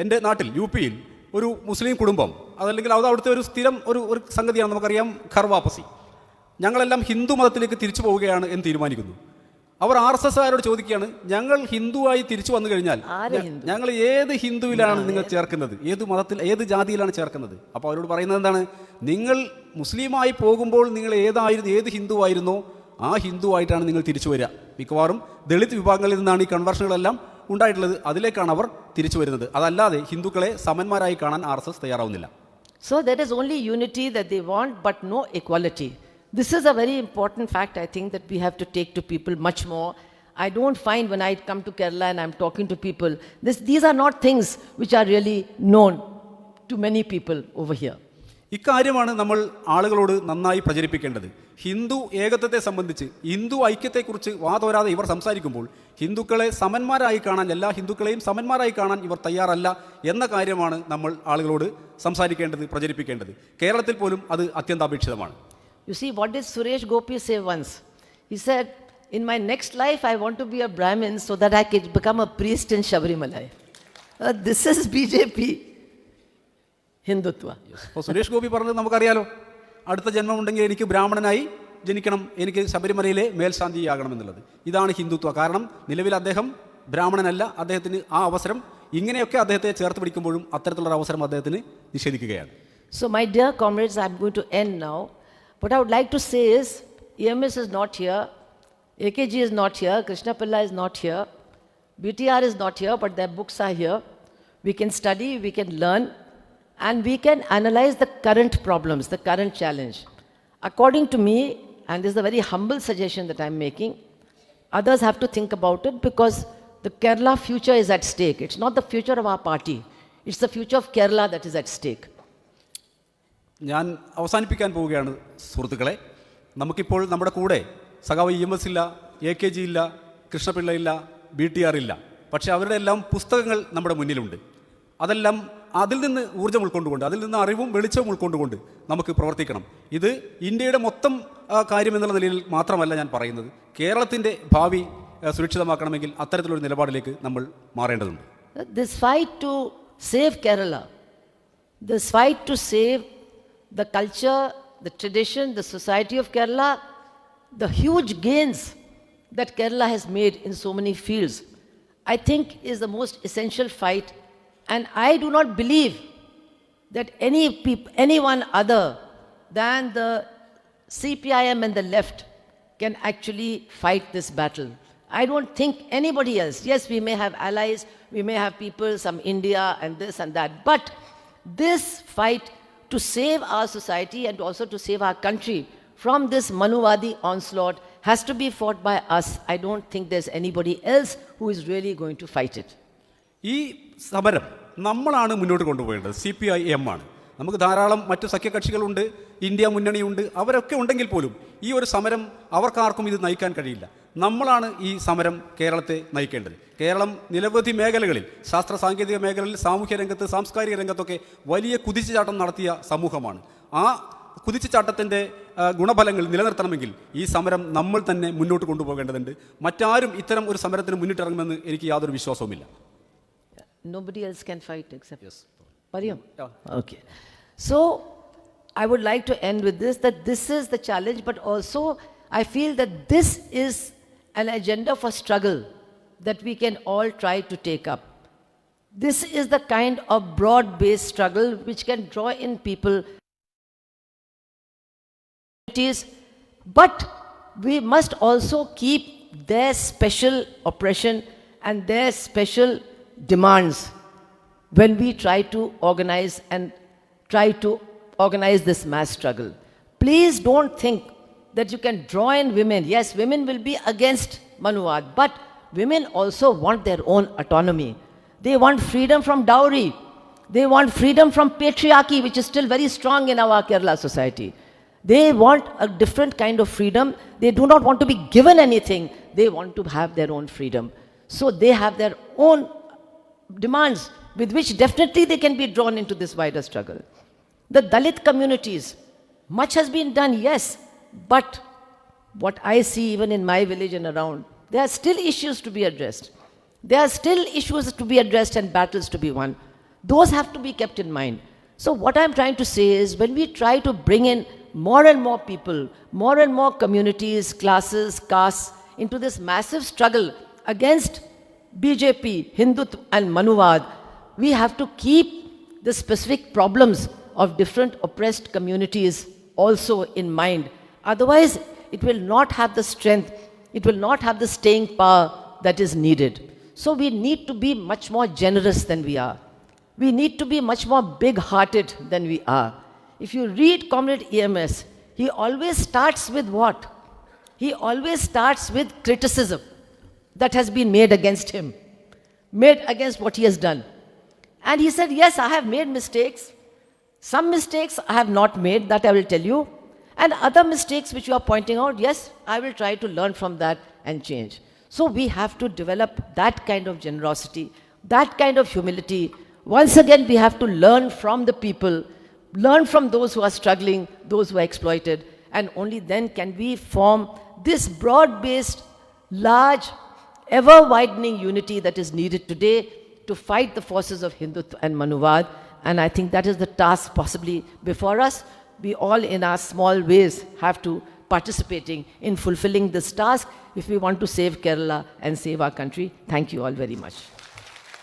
[SPEAKER 3] എൻ്റെ നാട്ടിൽ യു പിയിൽ ഒരു മുസ്ലിം കുടുംബം, അതല്ലെങ്കിൽ അത് അവിടുത്തെ ഒരു സ്ഥിരം ഒരു സംഗതിയാണ്, നമുക്കറിയാം, ഘർ വാപ്പസി. ഞങ്ങളെല്ലാം ഹിന്ദു മതത്തിലേക്ക് തിരിച്ചു പോവുകയാണ് എന്ന് തീരുമാനിക്കുന്നു. അവർ RSSകാരോട് ചോദിക്കുകയാണ്, ഞങ്ങൾ ഹിന്ദുവായി തിരിച്ചു വന്നു കഴിഞ്ഞാൽ ഞങ്ങൾ ഏത് ഹിന്ദുവിലാണ് നിങ്ങൾ ചേർക്കുന്നത്, ഏത് മതത്തിൽ, ഏത് ജാതിയിലാണ് ചേർക്കുന്നത്? അപ്പോൾ അവരോട് പറയുന്നത് എന്താണ്? നിങ്ങൾ മുസ്ലിമായി പോകുമ്പോൾ നിങ്ങൾ ഏത് ഹിന്ദുവായിരുന്നോ ആ ഹിന്ദുവായിട്ടാണ് നിങ്ങൾ തിരിച്ചു വരിക. മിക്കവാറും ദളിത് വിഭാഗങ്ങളിൽ നിന്നാണ് ഈ കൺവേർഷനുകളെല്ലാം ഉണ്ടായിട്ടുള്ളത്. അതിലേക്കാണ് അവർ തിരിച്ചു വരുന്നത്. അതല്ലാതെ ഹിന്ദുക്കളെ സമന്മാരായി കാണാൻ RSS തയ്യാറാവുന്നില്ല.
[SPEAKER 2] So there is only unity that they want, but no equality. This is a very important fact, I think, that we have to take to people much more. I don't find when I come to Kerala and I'm talking to people, these are not things which are really known to many people over here.
[SPEAKER 3] ഇക്കാര്യമാണ് നമ്മൾ ആളുകളോട് നന്നായി പ്രചരിപ്പിക്കേണ്ടത്. ഹിന്ദു ഏകത്വത്തെ സംബന്ധിച്ച്, ഹിന്ദു ഐക്യത്തെക്കുറിച്ച് വാതോരാതെ ഇവർ സംസാരിക്കുമ്പോൾ ഹിന്ദുക്കളെ സമന്മാരായി കാണാൻ, എല്ലാ ഹിന്ദുക്കളെയും സമന്മാരായി കാണാൻ ഇവർ തയ്യാറല്ല എന്ന കാര്യമാണ് നമ്മൾ ആളുകളോട് സംസാരിക്കേണ്ടത്, പ്രചരിപ്പിക്കേണ്ടത്. കേരളത്തിൽ പോലും അത് അത്യന്താപേക്ഷിതമാണ്.
[SPEAKER 2] You see, what did Suresh Gopi say once? He said, in my next life, I want to be a Brahmin so that I can become a priest in Shabarimalai. This is BJP Hindutva.
[SPEAKER 3] അപ്പോൾ സുരേഷ് ഗോപി പറഞ്ഞത് നമുക്കറിയാലോ, അടുത്ത ജന്മമുണ്ടെങ്കിൽ എനിക്ക് ബ്രാഹ്മണനായി ജനിക്കണം, എനിക്ക് ശബരിമലയിലെ മേൽശാന്തിയാകണം എന്നുള്ളത്. ഇതാണ് ഹിന്ദുത്വ. കാരണം നിലവിൽ അദ്ദേഹം ബ്രാഹ്മണനല്ല. അദ്ദേഹത്തിന് ആ അവസരം, ഇങ്ങനെയൊക്കെ അദ്ദേഹത്തെ ചേർത്ത് പിടിക്കുമ്പോഴും അത്തരത്തിലുള്ള അവസരം അദ്ദേഹത്തിന് നിഷേധിക്കുകയാണ്.
[SPEAKER 2] So my dear comrades, I'm going to end now. What I would like to say is, EMS is not here, AKG is not here, Krishna Pilla is not here, BTR is not here, but their books are here. We can study, we can learn, and we can analyze the current problems, the current challenge. According to me, and this is a very humble suggestion that I'm making, others have to think about it, because the Kerala future is at stake. It's not the future of our party, it's the future of Kerala that is at stake.
[SPEAKER 3] ഞാൻ അവസാനിപ്പിക്കാൻ പോവുകയാണ് സുഹൃത്തുക്കളെ. നമുക്കിപ്പോൾ നമ്മുടെ കൂടെ സഖാവ് EMS ഇല്ല, AKG ഇല്ല, കൃഷ്ണപിള്ള ഇല്ല, BTR ഇല്ല. പക്ഷേ അവരുടെ എല്ലാം പുസ്തകങ്ങൾ നമ്മുടെ മുന്നിലുണ്ട്. അതെല്ലാം അതിൽ നിന്ന് ഊർജ്ജം ഉൾക്കൊണ്ടുകൊണ്ട്, അതിൽ നിന്ന് അറിവും വെളിച്ചവും ഉൾക്കൊണ്ടുകൊണ്ട് നമുക്ക് പ്രവർത്തിക്കണം. ഇത് ഇന്ത്യയുടെ മൊത്തം കാര്യം എന്നുള്ള നിലയിൽ മാത്രമല്ല ഞാൻ പറയുന്നത്. കേരളത്തിൻ്റെ ഭാവി സുരക്ഷിതമാക്കണമെങ്കിൽ അത്തരത്തിലൊരു നിലപാടിലേക്ക് നമ്മൾ മാറേണ്ടതുണ്ട്.
[SPEAKER 2] This fight to save Kerala, this fight to save the culture, the tradition, the society of Kerala, the huge gains that Kerala has made in so many fields, I think is the most essential fight. And I do not believe that anyone other than the CPIM and the left can actually fight this battle. I don't think anybody else. Yes, we may have allies, we may have people, some India and this and that, but this fight to save our society and also to save our country from this Manuvadi onslaught has to be fought by us. I don't think there's anybody else who is really going to fight it.
[SPEAKER 3] ഈ സമരം നമ്മളാണ് മുന്നോട്ട് കൊണ്ടുപോകേണ്ടത്. CPIM ആണ്. നമുക്ക് ധാരാളം മറ്റു സഖ്യകക്ഷികളുണ്ട്, India മുന്നണിയുണ്ട്, അവരൊക്കെ ഉണ്ടെങ്കിൽ പോലും ഈ ഒരു സമരം അവർക്കാർക്കും ഇത് നയിക്കാൻ കഴിയില്ല. നമ്മളാണ് ഈ സമരം കേരളത്തെ നയിക്കേണ്ടത്. കേരളം നിരവധി മേഖലകളിൽ, ശാസ്ത്ര സാങ്കേതിക മേഖലയിൽ, സാമൂഹ്യ രംഗത്ത്, സാംസ്കാരിക രംഗത്തൊക്കെ വലിയ കുതിച്ചുചാട്ടം നടത്തിയ സമൂഹമാണ്. ആ കുതിച്ചുചാട്ടത്തിൻ്റെ ഗുണഫലങ്ങൾ നിലനിർത്തണമെങ്കിൽ ഈ സമരം നമ്മൾ തന്നെ മുന്നോട്ട് കൊണ്ടുപോകേണ്ടതുണ്ട്. മറ്റാരും ഇത്തരം ഒരു സമരത്തിന് മുന്നിട്ടിറങ്ങുമെന്ന് എനിക്ക് യാതൊരു വിശ്വാസവുമില്ല.
[SPEAKER 2] Nobody else can fight except
[SPEAKER 3] Yes.
[SPEAKER 2] Pariyam?
[SPEAKER 3] Yeah.
[SPEAKER 2] Okay. So, I would like to end with this, that this is the challenge, but also I feel that this is an agenda for struggle that we can all try to take up. This is the kind of broad-based struggle which can draw in people. But we must also keep their special oppression and their special demands when we try to organize and try to organize this mass struggle. Please don't think that you can draw in women. Yes, women will be against Manuvad, but women also want their own autonomy. They want freedom from dowry. They want freedom from patriarchy, which is still very strong in our Kerala society. They want a different kind of freedom. They do not want to be given anything. They want to have their own freedom. So they have their own demands with which definitely they can be drawn into this wider struggle. The Dalit communities, much has been done, yes, but what I see even in my village and around, there are still issues to be addressed. There are still issues to be addressed and battles to be won. Those have to be kept in mind. So what I'm trying to say is when we try to bring in more and more people, more and more communities, classes, castes into this massive struggle against BJP, Hindutva and Manuvad, we have to keep the specific problems of different oppressed communities also in mind. Otherwise, it will not have the strength, it will not have the staying power that is needed. So we need to be much more generous than we are. We need to be much more big-hearted than we are. If you read Comrade EMS, he always starts with what? He always starts with criticism that has been made against him, made against what he has done. And he said, yes, I have made mistakes. Some mistakes I have not made, that I will tell you. And other mistakes which you are pointing out, yes, I will try to learn from that and change. So we have to develop that kind of generosity, that kind of humility. Once again, we have to learn from the people, learn from those who are struggling, those who are exploited, and only then can we form this broad-based, large, ever-widening unity that is needed today to fight the forces of Hindutva and Manuvad. And I think that is the task possibly before us. We all in our small ways have to participating in fulfilling this task if we want to save Kerala and save our country. Thank you all very much.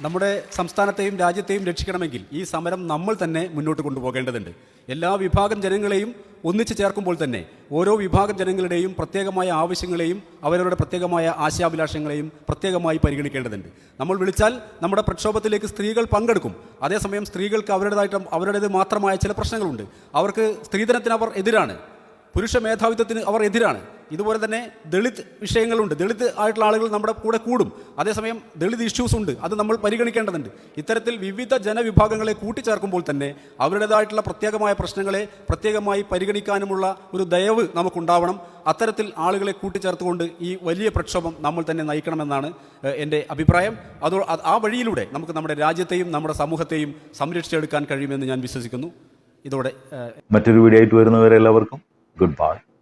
[SPEAKER 3] നമ്മുടെ സംസ്ഥാനത്തെയും രാജ്യത്തെയും രക്ഷിക്കണമെങ്കിൽ ഈ സമരം നമ്മൾ തന്നെ മുന്നോട്ട് കൊണ്ടുപോകേണ്ടതുണ്ട്. എല്ലാ വിഭാഗം ജനങ്ങളെയും ഒന്നിച്ചു ചേർക്കുമ്പോൾ തന്നെ ഓരോ വിഭാഗം ജനങ്ങളുടെയും പ്രത്യേകമായ ആവശ്യങ്ങളെയും അവരവരുടെ പ്രത്യേകമായ ആശയാഭിലാഷങ്ങളെയും പ്രത്യേകമായി പരിഗണിക്കേണ്ടതുണ്ട്. നമ്മൾ വിളിച്ചാൽ നമ്മുടെ പ്രക്ഷോഭത്തിലേക്ക് സ്ത്രീകൾ പങ്കെടുക്കും. അതേസമയം സ്ത്രീകൾക്ക് അവരുടേത് മാത്രമായ ചില പ്രശ്നങ്ങളുണ്ട്. അവർക്ക് സ്ത്രീധനത്തിന് അവർ എതിരാണ്, പുരുഷ മേധാവിത്വത്തിന് അവർ എതിരാണ്. ഇതുപോലെ തന്നെ ദളിത് വിഷയങ്ങളുണ്ട്. ദളിത് ആയിട്ടുള്ള ആളുകൾ നമ്മുടെ കൂടെ കൂടും. അതേസമയം ദളിത് ഇഷ്യൂസ് ഉണ്ട്, അത് നമ്മൾ പരിഗണിക്കേണ്ടതുണ്ട്. ഇത്തരത്തിൽ വിവിധ ജനവിഭാഗങ്ങളെ കൂട്ടിച്ചേർക്കുമ്പോൾ തന്നെ അവരുടേതായിട്ടുള്ള പ്രത്യേകമായ പ്രശ്നങ്ങളെ പ്രത്യേകമായി പരിഗണിക്കാനുമുള്ള ഒരു ദയവ് നമുക്കുണ്ടാവണം. അത്തരത്തിൽ ആളുകളെ കൂട്ടിച്ചേർത്തുകൊണ്ട് ഈ വലിയ പ്രക്ഷോഭം നമ്മൾ തന്നെ നയിക്കണമെന്നാണ് എൻ്റെ അഭിപ്രായം. ആ വഴിയിലൂടെ നമുക്ക് നമ്മുടെ രാജ്യത്തെയും നമ്മുടെ സമൂഹത്തെയും സംരക്ഷിച്ചെടുക്കാൻ കഴിയുമെന്ന് ഞാൻ വിശ്വസിക്കുന്നു. ഇതോടെ
[SPEAKER 1] മറ്റൊരു വീഡിയോ ആയിട്ട് വരുന്നവരെല്ലാവർക്കും goodbye.